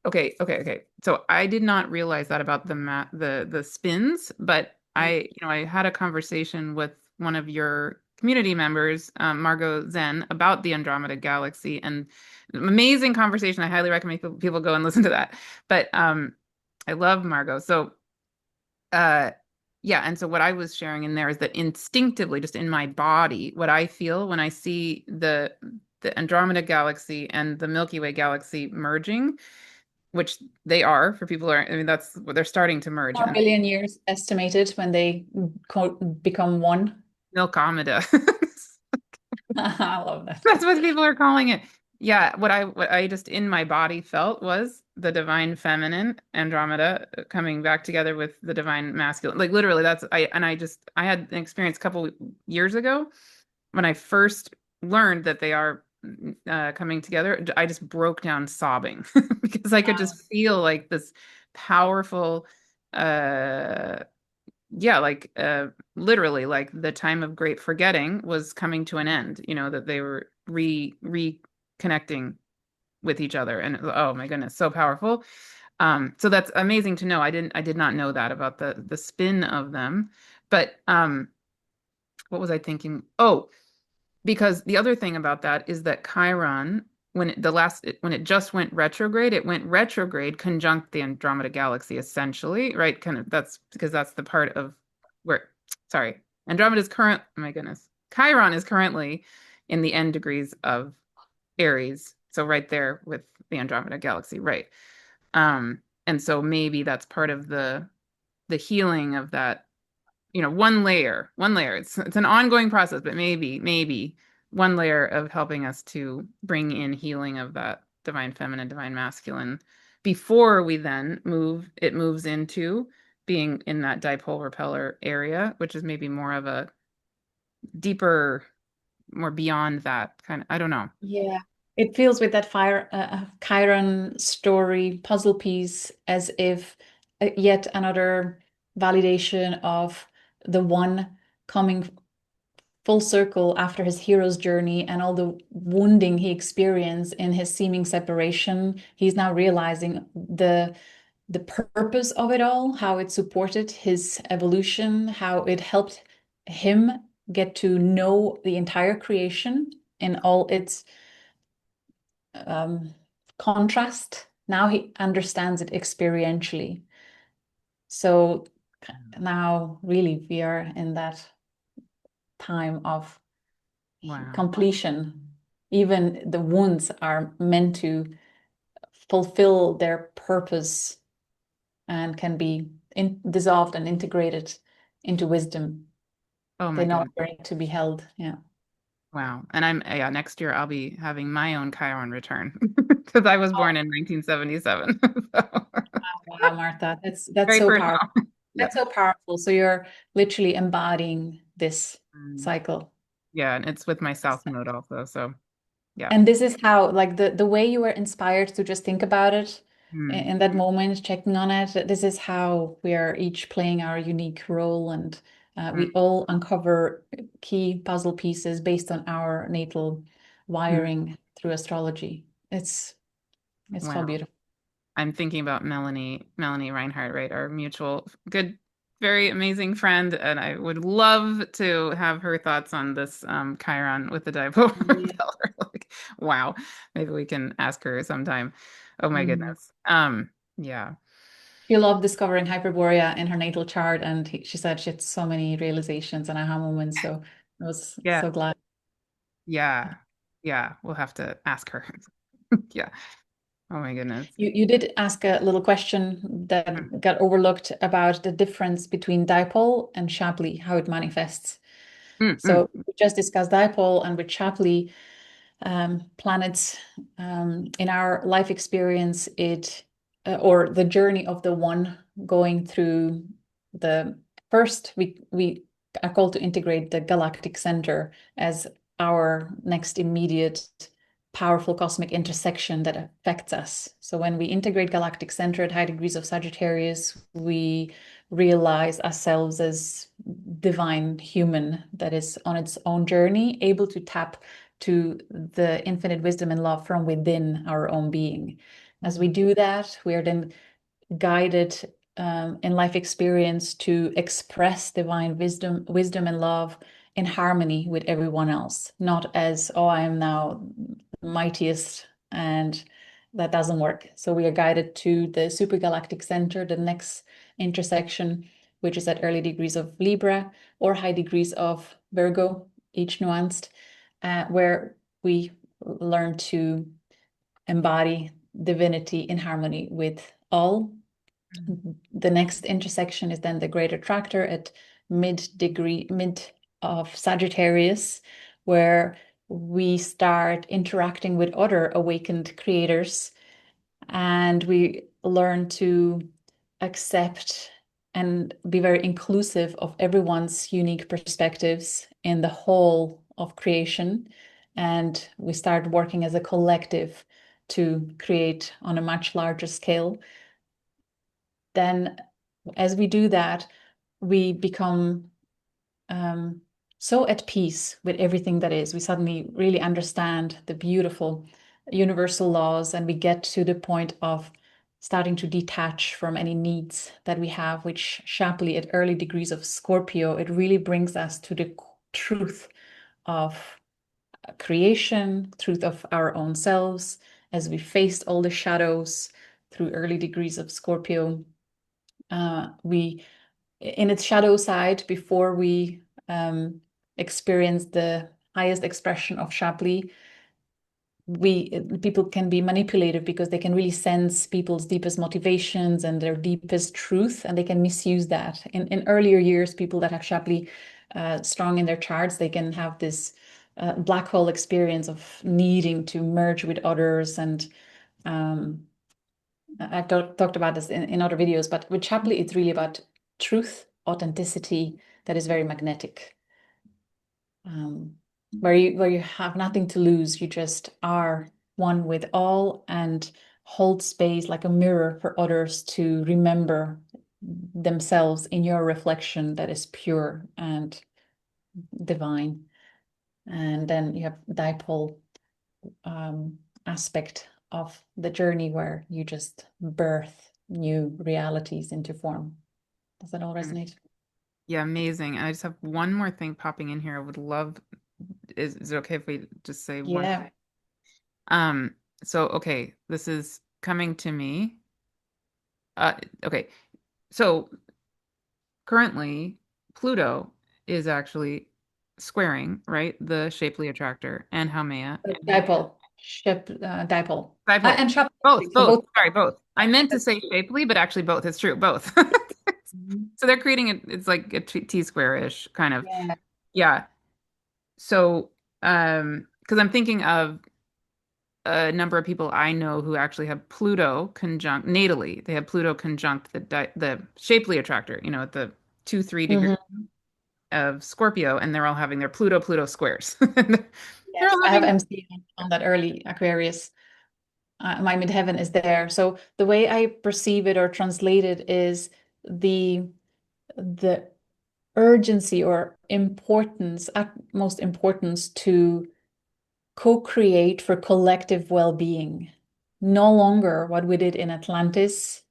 Okay, okay, okay. So I did not realize that about the spins, but I had a conversation with one of your community members, Margot Zen, about the Andromeda Galaxy, and amazing conversation. I highly recommend people go and listen to that. But I love Margot. So uh yeah, and so what I was sharing in there is that instinctively, just in my body, what I feel when I see the Andromeda Galaxy and the Milky Way galaxy merging, which they are for people who are, I mean, that's what they're starting to merge. 4 billion years estimated when they become one. Milkomeda. I love that. That's what people are calling it. Yeah, what I just in my body felt was the divine feminine Andromeda coming back together with the divine masculine. Like literally that's I had an experience a couple years ago when I first learned that they are coming together. I just broke down sobbing because I could Wow. just feel like this powerful uh yeah, like literally like the time of great forgetting was coming to an end, that they were reconnecting with each other. And oh my goodness, so powerful. So that's amazing to know. I did not know that about the spin of them. But what was I thinking? Oh, because the other thing about that is that Chiron, when it just went retrograde conjunct the Andromeda Galaxy, essentially, right? Kind of that's because that's the part of where, sorry, Andromeda's current, oh my goodness, Chiron is currently in the end degrees of Aries, so right there with the Andromeda Galaxy, right? And so maybe that's part of the healing of that, one layer. It's an ongoing process, but maybe one layer of helping us to bring in healing of that divine feminine, divine masculine before we then it moves into being in that dipole repeller area, which is maybe more of a deeper, more beyond that kind of, I don't know. Yeah, it feels with that fire Chiron story puzzle piece as if yet another validation of the one coming full circle after his hero's journey and all the wounding he experienced in his seeming separation. He's now realizing the purpose of it all, how it supported his evolution, how it helped him get to know the entire creation in all its um, contrast. Now he understands it experientially. So now, really, we are in that time of Wow. completion. Even the wounds are meant to fulfill their purpose and can be dissolved and integrated into wisdom. Oh They my know goodness. they're to be held. Yeah. Wow. And yeah, next year I'll be having my own Chiron return because I was born Oh, in 1977. So wow, Martha. That's very so powerful. personal. Yeah. That's so powerful. So you're literally embodying this Mm. cycle. Yeah, and it's with my South Node also. So yeah. And this is how, like the way you were inspired to just think about it Hmm. in that moment, checking on it. This is how we are each playing our unique role, and Mm. we all uncover key puzzle pieces based on our natal Mm. wiring through astrology. It's so Wow. beautiful. I'm thinking about Melanie Reinhardt, right? Our mutual good, very amazing friend, and I would love to have her thoughts on this Chiron with the dipole Yeah. repeller. Like, wow. Maybe we can ask her sometime. Oh my Mhm. goodness. Yeah. She loved discovering Hyperborea in her natal chart, and she said she had so many realizations and aha moments. So I was Yeah. so glad. Yeah. Yeah. We'll have to ask her. Yeah. Oh my goodness. You did ask a little question Mm, that got overlooked about the difference between dipole and Shapley, how it manifests. mm, mm, So we just discussed dipole, and with Shapley planets in our life experience, it or the journey of the one going through the first, we are called to integrate the galactic center as our next immediate powerful cosmic intersection that affects us. So when we integrate galactic center at high degrees of Sagittarius, we realize ourselves as divine human that is on its own journey, able to tap to the infinite wisdom and love from within our own being. As we do that, we are then guided in life experience to express divine wisdom and love in harmony with everyone else, not as, oh, I am now mightiest, and that doesn't work. So we are guided to the supergalactic center, the next intersection, which is at early degrees of Libra or high degrees of Virgo, each nuanced, where we learn to embody divinity in harmony with all. The next intersection is then the Great Attractor at mid of Sagittarius, where we start interacting with other awakened creators, and we learn to accept and be very inclusive of everyone's unique perspectives in the whole of creation. And we start working as a collective to create on a much larger scale. Then, as we do that, we become so at peace with everything that is. We suddenly really understand the beautiful universal laws, and we get to the point of starting to detach from any needs that we have, which Shapley at early degrees of Scorpio, it really brings us to the truth of creation, truth of our own selves, as we faced all the shadows through early degrees of Scorpio. We in its shadow side, before we experience the highest expression of Shapley, people can be manipulative because they can really sense people's deepest motivations and their deepest truth, and they can misuse that. In earlier years, people that have Shapley strong in their charts, they can have this black hole experience of needing to merge with others. And I've talked about this in other videos, but with Shapley, it's really about truth, authenticity that is very magnetic. Where you have nothing to lose, you just are one with all and hold space like a mirror for others to remember themselves in your reflection that is pure and divine. And then you have dipole aspect of the journey where you just birth new realities into form. Does that all resonate? Yeah, amazing. And I just have one more thing popping in here. I would love, is it okay if we just say one? Yeah. Um, so okay, this is coming to me. Okay. So currently Pluto is actually squaring, right? The Shapley Attractor and Haumea. Dipole, dipole, Dipole. and Shapley. Both, So both. both. Sorry, both. I meant to say Shapley, but actually both. It's true, both. Mhm. So they're creating it, it's like a T square-ish kind of. Yeah. Yeah. So, because I'm thinking of a number of people I know who actually have Pluto conjunct natally. They have Pluto conjunct the Shapley attractor, at the 2-3 degree Mhm. of Scorpio, and they're all having their Pluto squares. They're Yes, all I have having. MC on that early Aquarius. My midheaven is there. So the way I perceive it or translate it is the the urgency or importance, utmost importance to co-create for collective well-being. No longer what we did in Atlantis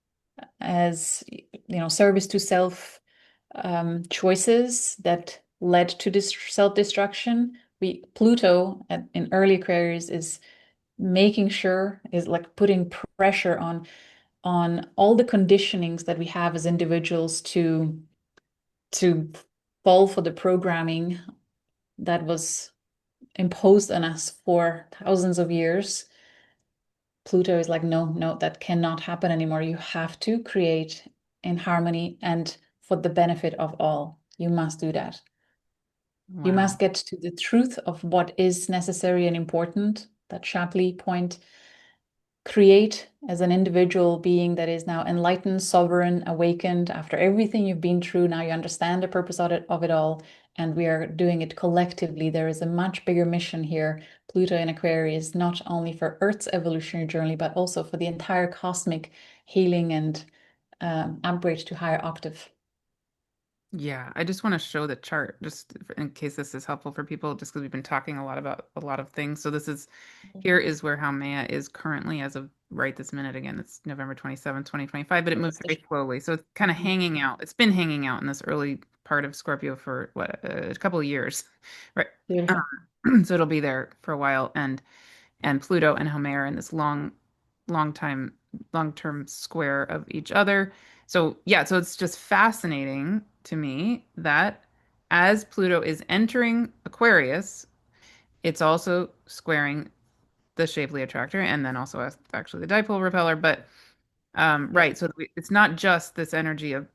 as service to self choices that led to this self-destruction. Pluto in early Aquarius is making sure, is like putting pressure on all the conditionings that we have as individuals to fall for the programming that was imposed on us for thousands of years. Pluto is like, no, no, that cannot happen anymore. You have to create in harmony and for the benefit of all. You must do that. You Wow. must get to the truth of what is necessary and important. That Shapley point. Create as an individual being that is now enlightened, sovereign, awakened after everything you've been through. Now you understand the purpose of it all, and we are doing it collectively. There is a much bigger mission here. Pluto in Aquarius, not only for Earth's evolutionary journey, but also for the entire cosmic healing and upgrade to higher octave. Yeah, I just want to show the chart just in case this is helpful for people, just because we've been talking a lot about a lot of things. So this is here is where Haumea is currently as of right this minute. Again, it's November 27th, 2025, but it moves very slowly. So it's kind of Mhm. hanging out. It's been hanging out in this early part of Scorpio for what, a couple of years, right? Beautiful. So it'll be there for a while, and Pluto and Haumea are in this long time, long-term square of each other. So yeah, so it's just fascinating to me that as Pluto is entering Aquarius, it's also squaring the Shapley Attractor and then also actually the Dipole Repeller. But Yeah. right, so it's not just this energy of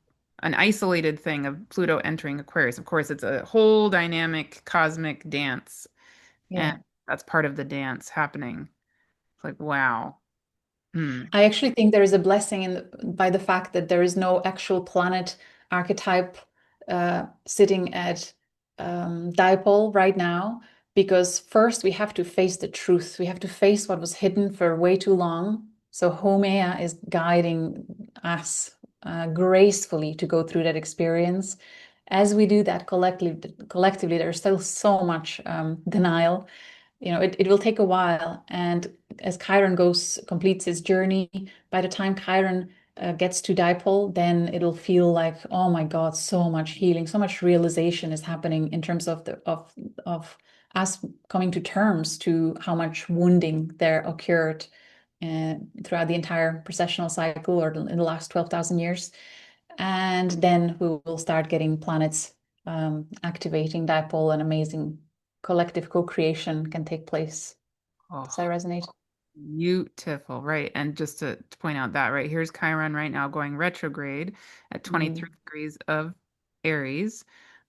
an isolated thing of Pluto entering Aquarius. Of course, it's a whole dynamic cosmic dance, and Yeah. that's part of the dance happening. It's like, wow. Hmm. I actually think there is a blessing by the fact that there is no actual planet archetype sitting at dipole right now, because first we have to face the truth. We have to face what was hidden for way too long. So Haumea is guiding us gracefully to go through that experience. As we do that collectively, there's still so much denial. It will take a while. And as Chiron completes his journey, by the time Chiron gets to dipole, then it'll feel like, oh my God, so much healing, so much realization is happening in terms of of us coming to terms to how much wounding there occurred throughout the entire precessional cycle or in the last 12,000 years. And then we will start getting planets activating dipole, and amazing collective co-creation can take place. Oh, Does that resonate? beautiful. Right. And just to point out that right here's Chiron right now going retrograde at 23 Mm, degrees of Aries.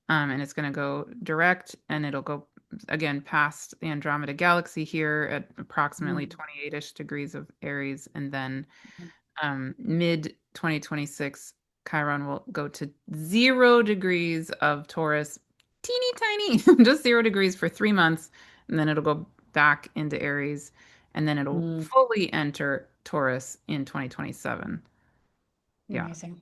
And it's going to go direct and it'll go again past the Andromeda Galaxy here at approximately mm, 28-ish degrees of Aries. And then mid 2026, Chiron will go to 0 degrees of Taurus, teeny tiny, just 0 degrees for 3 months, and then it'll go back into Aries, and then it'll mm. fully enter Taurus in 2027. Yeah. Amazing.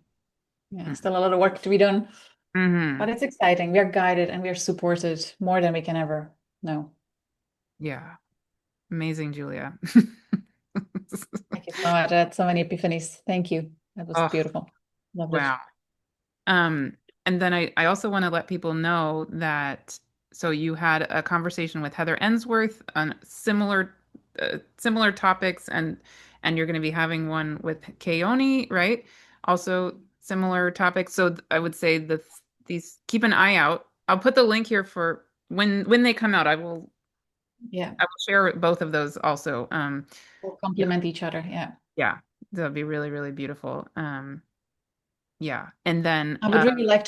Yeah, still a lot of work to be done, Hmm. but it's exciting. We are guided and we are supported more than we can ever know. Yeah. Amazing, Julia. Thank you so much. I had so many epiphanies. Thank you. That was Oh, beautiful. Loved it. wow. Um, and then I also want to let people know that so you had a conversation with Heather Ensworth on similar topics, and you're going to be having one with Keone, right? Also similar topics. So I would say that these keep an eye out. I'll put the link here for when they come out. Yeah, I will share both of those also. we'll Yeah, complement each other. Yeah. yeah, that'd be really really beautiful. Yeah, and then I would really like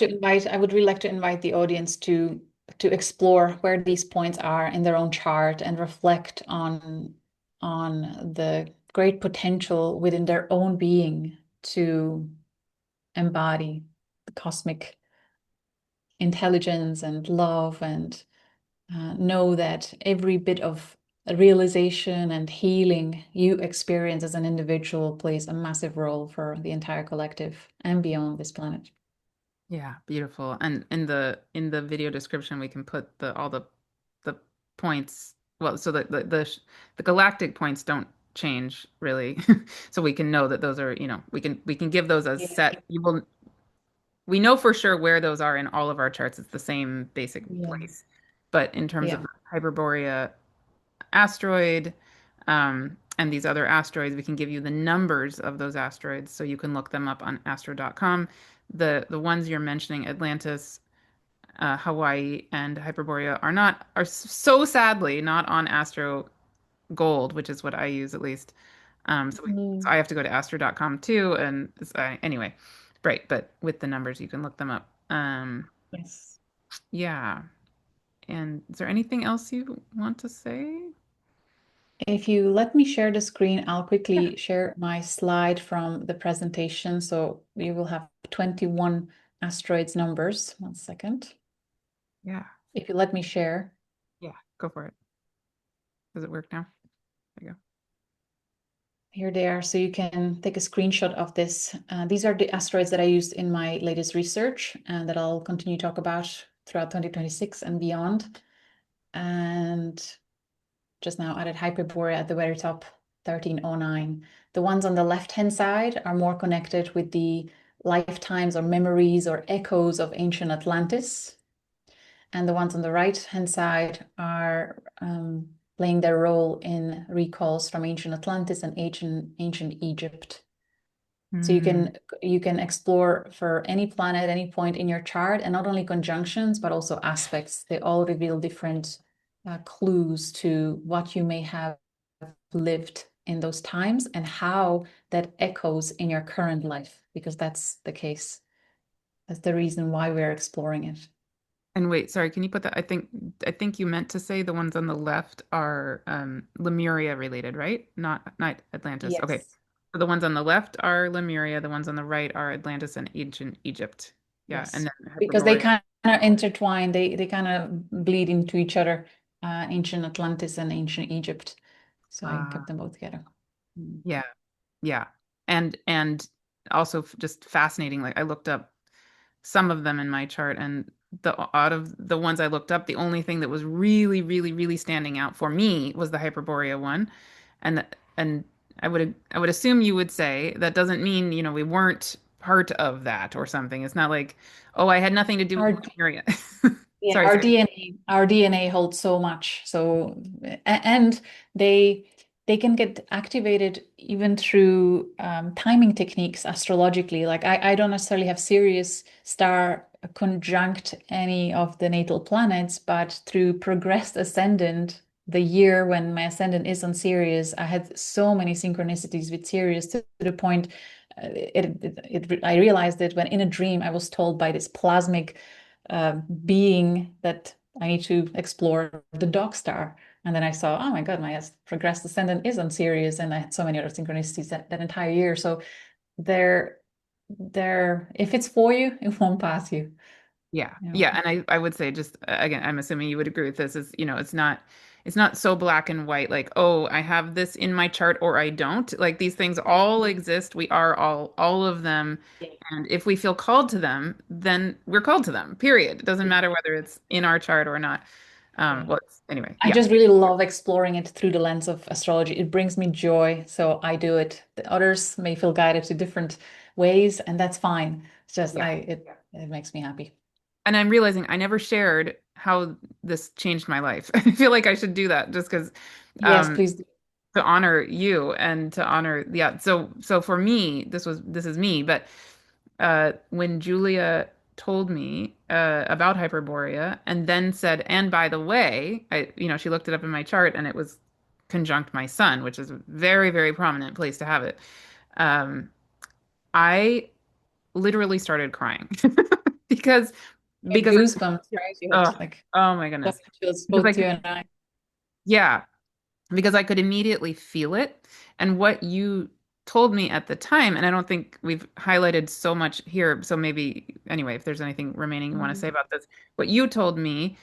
to invite the audience to explore where these points are in their own chart and reflect on the great potential within their own being to embody the cosmic intelligence and love, and know that every bit of realization and healing you experience as an individual plays a massive role for the entire collective and beyond this planet. yeah, beautiful. And in the video description, we can put the points. Well, so the galactic points don't change really, so we can know that those are, we can give those as Yeah. set. We know for sure where those are in all of our charts. It's the same basic Yeah. place. But in terms of Yeah. the Hyperborea asteroid, and these other asteroids, we can give you the numbers of those asteroids, so you can look them up on astro.com. The ones you're mentioning, Atlantis, Hawaii, and Hyperborea, are so sadly not on Astro Gold, which is what I use at least. So Mm. I have to go to astro.com too, and anyway, right. But with the numbers, you can look them up. Yes. Yeah. And is there anything else you want to say? If you let me share the screen, I'll Yeah. quickly share my slide from the presentation. So we will have 21 asteroids numbers. One second. Yeah. If you let me share. Yeah. Go for it. Does it work now? There you go. Here they are. So you can take a screenshot of this. These are the asteroids that I used in my latest research and that I'll continue to talk about throughout 2026 and beyond. And just now added Hyperborea at the very top, 1309. The ones on the left-hand side are more connected with the lifetimes or memories or echoes of ancient Atlantis. And the ones on the right-hand side are playing their role in recalls from ancient Atlantis and ancient Egypt. So Hmm. you can explore for any planet, any point in your chart, and not only conjunctions, but also aspects. They all reveal different clues to what you may have lived in those times and how that echoes in your current life, because that's the case. That's the reason why we're exploring it. And wait, sorry, can you put that? I think you meant to say the ones on the left are Lemuria related, right? Not Atlantis. Okay. Yes. So the ones on the left are Lemuria, the ones on the right are Atlantis and ancient Egypt. Yeah, and Yes, then because they Hyperborea. kind of intertwine. They kind of bleed into each other. Ancient Atlantis and ancient Egypt. So I Uh, kept them both together. Mm. yeah, yeah. And also just fascinating. Like I looked up some of them in my chart, and the out of the ones I looked up, the only thing that was really, really, really standing out for me was the Hyperborea one. And I would assume you would say that doesn't mean, we weren't part of that or something. It's not like, oh, I had nothing to do with Our Lemuria. Yeah, Sorry, sorry. our DNA holds so much. So, and they they can get activated even through timing techniques astrologically. Like I don't necessarily have Sirius star conjunct any of the natal planets, but through progressed ascendant, the year when my ascendant is on Sirius, I had so many synchronicities with Sirius to the point I realized that when in a dream I was told by this plasmic being that I need to explore the dog star. And then I saw, oh my God, my progressed ascendant is on Sirius, and I had so many other synchronicities that entire year. So they're if it's for you, it won't pass you. Yeah. You know. Yeah. And I would say just again, I'm assuming you would agree with this is, it's not so black and white, like, oh, I have this in my chart or I don't. Like these things all exist. We are all of them. Yeah. And if we feel called to them, then we're called to them, period. It doesn't Yeah. matter whether it's in our chart or not. Yeah. Anyway, I yeah. just really love exploring it through the lens of astrology. It brings me joy, so I do it. The others may feel guided to different ways, and that's fine. It's just Yeah. it makes me happy. And I'm realizing I never shared how this changed my life. I feel like I should do that just because Yes, please do. to honor you and to honor, yeah. So for me, this is me, but when Julia told me about Hyperborea and then said, and by the way, she looked it up in my chart and it was conjunct my sun, which is a very, very prominent place to have it. Um, I literally started crying because Get because goosebumps, right? You had oh, like oh my goodness. stomach chills, Because I both you could, and I. yeah, because I could immediately feel it. And what you told me at the time, and I don't think we've highlighted so much here, so maybe anyway, if there's anything remaining you want to say Mhm. about this, what you told me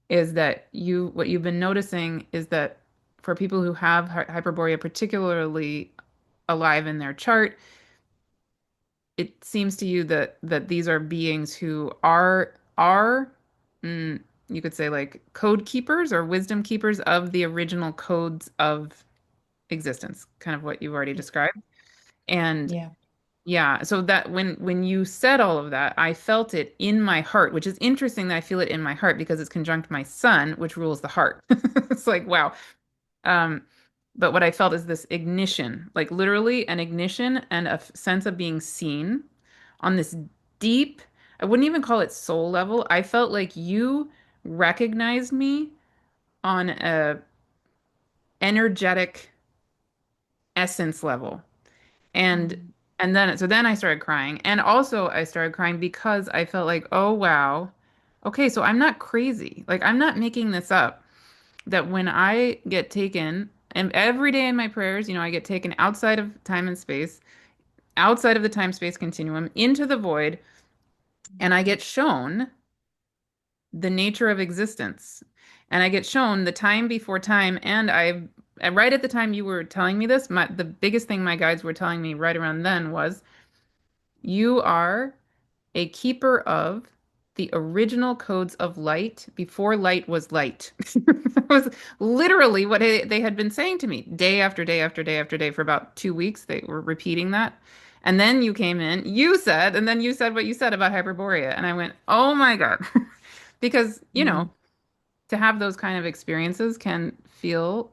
is that what you've been noticing is that for people who have Hyperborea particularly alive in their chart, it seems to you that these are beings who are mm, you could say like code keepers or wisdom keepers of the original codes of existence, kind of what you've already described. And Yeah. yeah, so that when you said all of that, I felt it in my heart, which is interesting that I feel it in my heart because it's conjunct my sun, which rules the heart. It's like, wow. Um, but what I felt is this ignition, like literally an ignition and a sense of being seen on this deep, I wouldn't even call it soul level. I felt like you recognized me on a energetic essence level. And Mm. and then I started crying. And also I started crying because I felt like, oh wow. Okay, so I'm not crazy. Like I'm not making this up. That when I get taken, and every day in my prayers, I get taken outside of time and space, outside of the time space continuum, into the void, and I get shown the nature of existence. And I get shown the time before time. And right at the time you were telling me this, the biggest thing my guides were telling me right around then was you are a keeper of the original codes of light before light was light. That was literally what they had been saying to me day after day after day after day for about 2 weeks. They were repeating that. And then you came in, and then you said what you said about Hyperborea. And I went, oh my God. Because, Mm. to have those kind of experiences can feel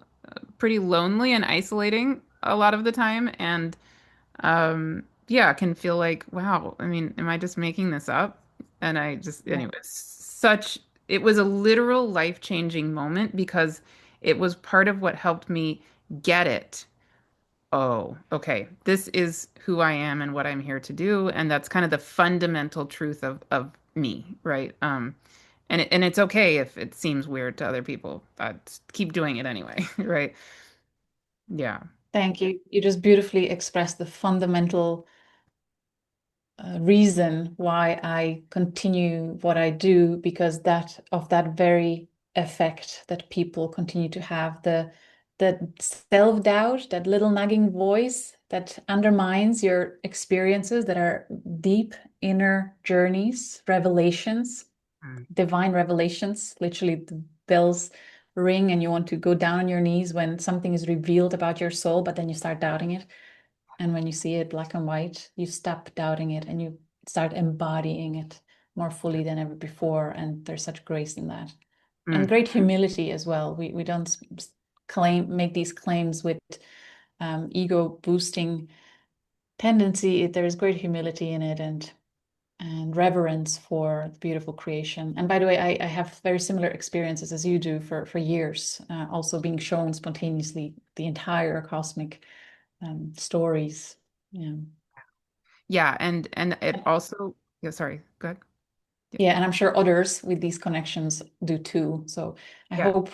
pretty lonely and isolating a lot of the time. And yeah, it can feel like, wow, I mean, am I just making this up? And I just, Yeah. anyway, it was a literal life-changing moment because it was part of what helped me get it. Oh, okay. This is who I am and what I'm here to do, and that's kind of the fundamental truth of me, right? And it's okay if it seems weird to other people. Keep doing it anyway, right? Yeah. Thank you. You just beautifully expressed the fundamental reason why I continue what I do, because that very effect that people continue to have, the self-doubt, that little nagging voice that undermines your experiences that are deep inner journeys, revelations, Mm, divine revelations. Literally, the bells ring and you want to go down on your knees when something is revealed about your soul, but then you start doubting it. And when you see it black and white, you stop doubting it and you start embodying it more fully than ever before. And there's such grace in that. And mm, great humility as well. We don't make these claims with ego boosting tendency. There's great humility in it, and reverence for the beautiful creation. And by the way, I have very similar experiences as you do for years, also being shown spontaneously the entire cosmic stories. Yeah. yeah, and it also, yeah, sorry, go ahead. Yeah. Yeah, and I'm sure others with these connections do too. So I Yeah. hope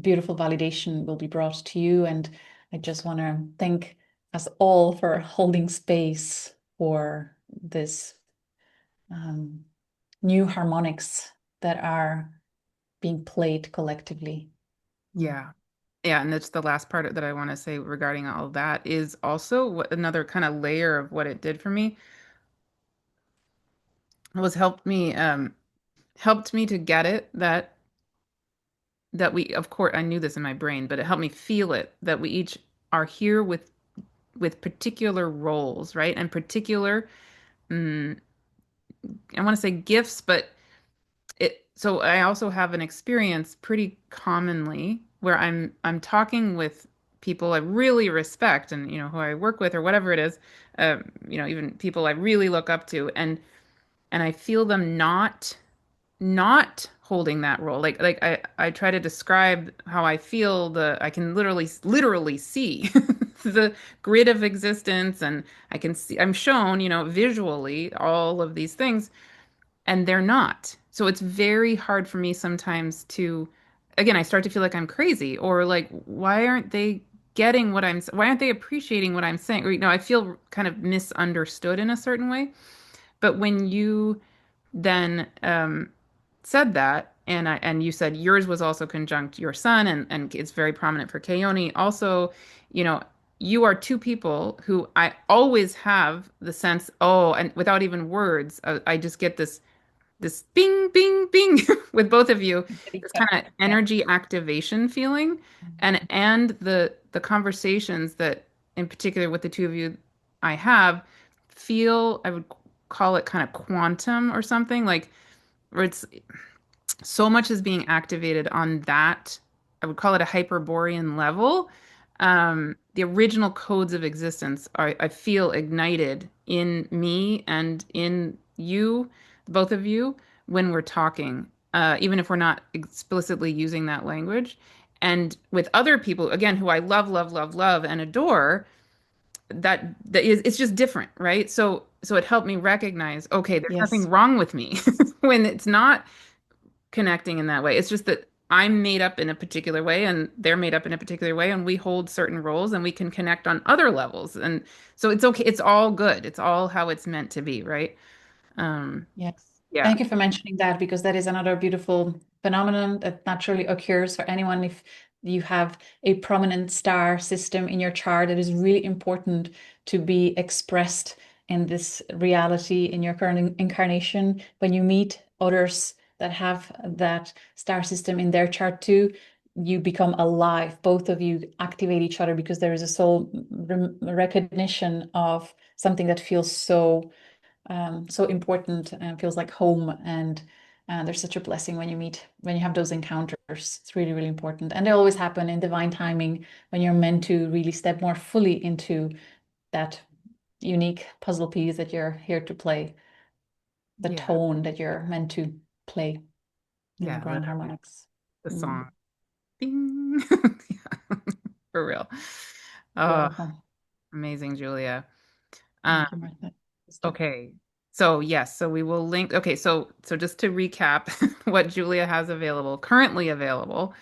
beautiful validation will be brought to you. And I just want to thank us all for holding space for this um, new harmonics that are being played collectively. Mm. Yeah. Yeah, and that's the last part that I want to say regarding all that is also what another kind of layer of what it did for me was helped me to get it that we, of course I knew this in my brain, but it helped me feel it that we each are here with particular roles, right? And particular mm, I want to say gifts, but so I also have an experience pretty commonly where I'm talking with people I really respect and who I work with or whatever it is, even people I really look up to, and I feel them not holding that role. Like I try to describe how I feel. I can literally see the grid of existence, and I'm shown visually all of these things, and they're not. So it's very hard for me sometimes to, again, I start to feel like I'm crazy or like, why aren't they getting why aren't they appreciating what I'm saying? Or, I feel kind of misunderstood in a certain way. But when you then said that, and you said yours was also conjunct your sun, and it's very prominent for Keone. Also, you know, you are two people who I always have the sense, oh, and without even words, I just get this bing, bing, bing with both of you, this kind of Yeah. energy activation feeling, and the conversations that, in particular, with the two of you, I have feel I would call it kind of quantum or something like where it's so much is being activated on that. I would call it a Hyperborean level. The original codes of existence I feel ignited in me and in you, both of you, when we're talking, even if we're not explicitly using that language. And with other people, again, who I love, love, love, love, and adore, that is, it's just different, right? So it helped me recognize, okay, there's Yes. nothing wrong with me when it's not connecting in that way. It's just that I'm made up in a particular way and they're made up in a particular way and we hold certain roles and we can connect on other levels. And so it's okay. It's all good. It's all how it's meant to be, right? Um, Yes. Yeah. Thank you for mentioning that because that is another beautiful phenomenon that naturally occurs for anyone if you have a prominent star system in your chart. It is really important to be expressed in this reality in your current incarnation. When you meet others that have that star system in their chart too, you become alive. Both of you activate each other because there is a soul recognition of something that feels so important and feels like home. And there's such a blessing when you meet, when you have those encounters. It's really, really important. And they always happen in divine timing when you're meant to really step more fully into that unique puzzle piece that you're here to play, the Yeah. tone that you're meant to play in the Yeah. grand Literally harmonics. the Mm. song. Bing. Yeah. For real. Oh, Beautiful. amazing, Julia. Um, Thank you, Martha. Sister. okay. So yes, so we will link. Okay, so just to recap, what Julia has available, currently available,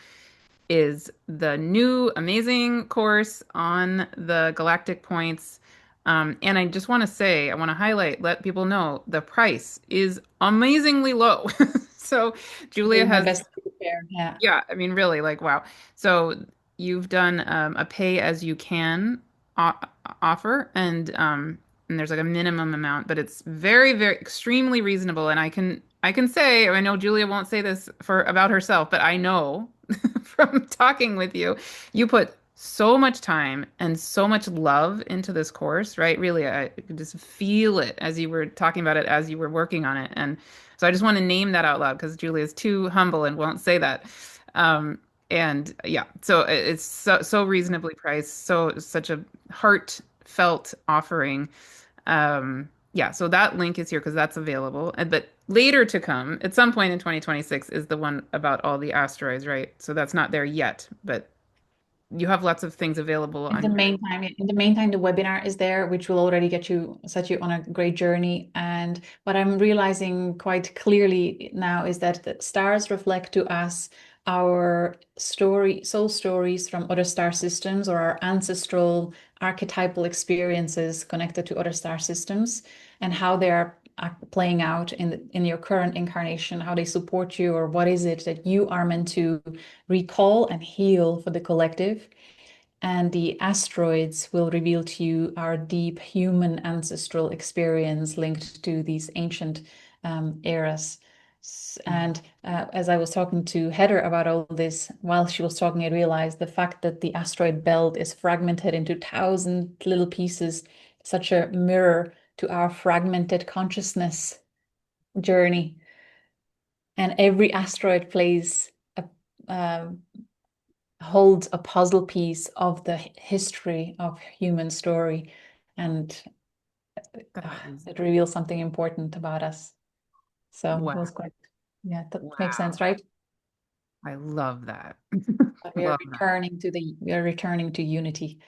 is the new amazing course on the galactic points. And I just want to say, I want to highlight, let people know the price is amazingly low. So Julia Doing my has, best to prepare. Yeah. yeah, I mean, really, like, wow. So you've done a pay as you can o offer, and there's like a minimum amount, but it's very, very extremely reasonable. And I can say, I know Julia won't say this for about herself, but I know from talking with you, you put so much time and so much love into this course, right? Really, I could just feel it as you were talking about it, as you were working on it. And so I just want to name that out loud because Julia is too humble and won't say that. Um, and yeah, so it's so reasonably priced, so such a heartfelt offering. Yeah, so that link is here because that's available. But later to come, at some point in 2026, is the one about all the asteroids, right? So that's not there yet, but you have lots of things available In on the your. meantime, the webinar is there, which will already set you on a great journey. And what I'm realizing quite clearly now is that the stars reflect to us our soul stories from other star systems or our ancestral archetypal experiences connected to other star systems and how they are playing out in your current incarnation, how they support you, or what is it that you are meant to recall and heal for the collective. And the asteroids will reveal to you our deep human ancestral experience linked to these ancient eras. And as I was talking to Heather about all this, while she was talking, I realized the fact that the asteroid belt is fragmented into thousand little pieces, such a mirror to our fragmented consciousness journey. And every asteroid plays a, holds a puzzle piece of the history of human story, and That is it reveals something important about us. So it wow, was quite, yeah, that makes wow. sense, right? I love that. But Love that. we are returning to unity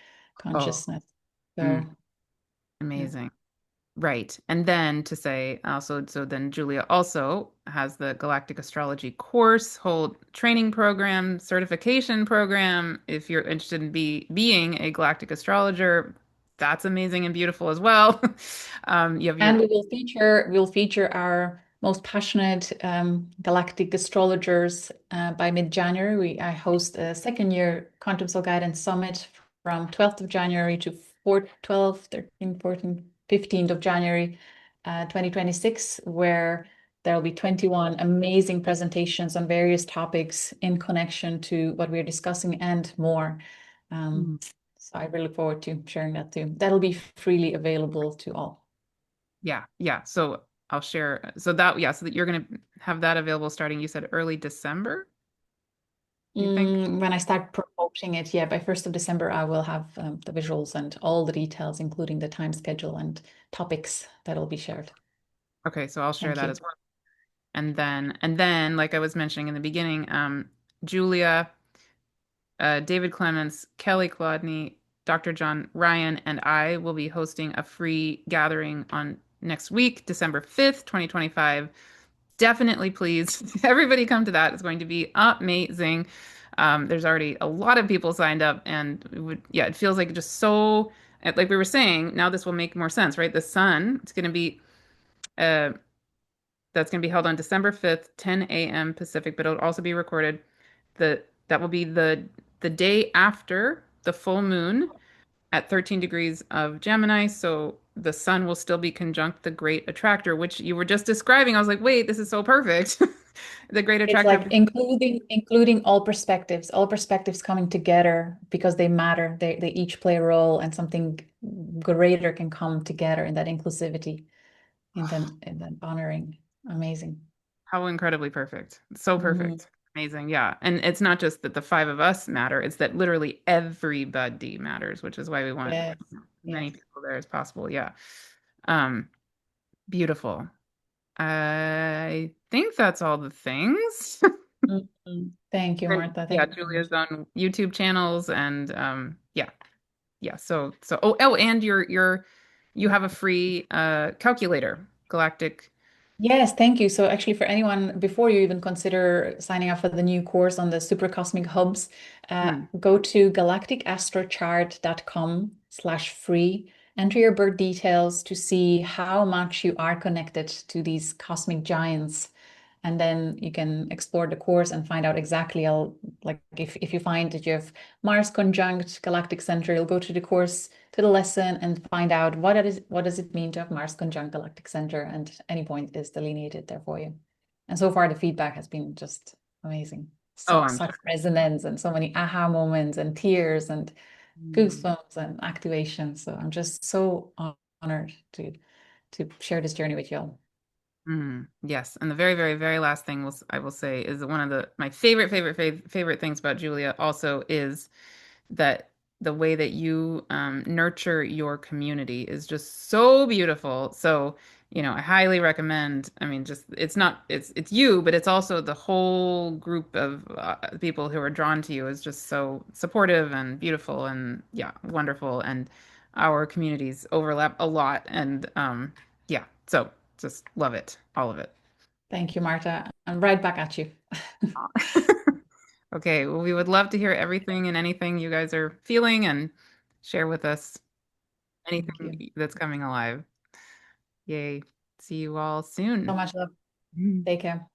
Oh, consciousness. So mm, yeah. amazing. Right. And then to say also, so then Julia also has the Galactic Astrology course, whole training program, certification program. If you're interested in being a galactic astrologer, that's amazing and beautiful as well. You have And your, we'll feature our most passionate galactic astrologers by mid-January. I host a second year Quantum Soul Guidance Summit from 12th of January to 4th, 12th, 13th, 14th, 15th of January 2026, where there'll be 21 amazing presentations on various topics in connection to what we're discussing and more. mm, Um, so I really look forward to sharing that too. That'll be freely available to all. yeah, yeah. So I'll share. So that, yeah, so that you're going to have that available starting, you said early December, you think? When I start promoting it, yeah, by 1st of December, I will have the visuals and all the details, including the time schedule and topics that'll be shared. Okay, so I'll share Thank that you. as well. And then, like I was mentioning in the beginning, Julia, David Clements, Kelly Claudney, Dr. John Ryan, and I will be hosting a free gathering on next week, December 5th, 2025. Definitely, please, everybody come to that. It's going to be amazing. There's already a lot of people signed up, and yeah, it feels like just so, like we were saying, now this will make more sense, right? The sun, it's going to be uh, That's going to be held on December 5th, 10 a.m. Pacific, but it'll also be recorded. That will be the day after the full moon at 13 degrees of Gemini, so the sun will still be conjunct the Great Attractor, which you were just describing. I was like, wait, this is so perfect. The Great It's Attractor. like including all perspectives coming together because they matter. They each play a role, and something greater can come together in that inclusivity, in that honoring. Amazing. How incredibly perfect. So Hmm. perfect. Amazing. Yeah. And it's not just that the five of us matter, it's that literally everybody matters, which is why we want Yes. as many Yes. people there as possible. Yeah. Um, Beautiful. I think that's all the things. Mhm. Thank you, And Martha. yeah, Thank you so much. Julia's on YouTube channels and yeah. Yeah. So oh and you have a free calculator, galactic. Yes, thank you. So actually, for anyone, before you even consider signing up for the new course on the super cosmic hubs, Hmm. go to galacticastrochart.com/free. Enter your birth details to see how much you are connected to these cosmic giants. And then you can explore the course and find out exactly, like if you find that you have Mars conjunct galactic center, you'll go to the course, to the lesson, and find out what does it mean to have Mars conjunct galactic center, and any point is delineated there for you. And so far the feedback has been just amazing. Oh, So I'm such sure. resonance and so many aha moments and tears and Hmm. goosebumps and activations. So I'm just so honored to share this journey with y'all. Yes, and the very, very, very last thing I will say is one of my favorite things about Julia also is that the way that you nurture your community is just so beautiful. So, I highly recommend. I mean, just it's you, but it's also the whole group of people who are drawn to you is just so supportive and beautiful and yeah, wonderful. And our communities overlap a lot, and yeah, so just love it, all of it. Thank you, Marta. I'm right back at you. Okay, well, we would love to hear everything and anything you guys are feeling and share with us Thank you. anything that's coming alive. Yay. See you all So soon. much love. Take care.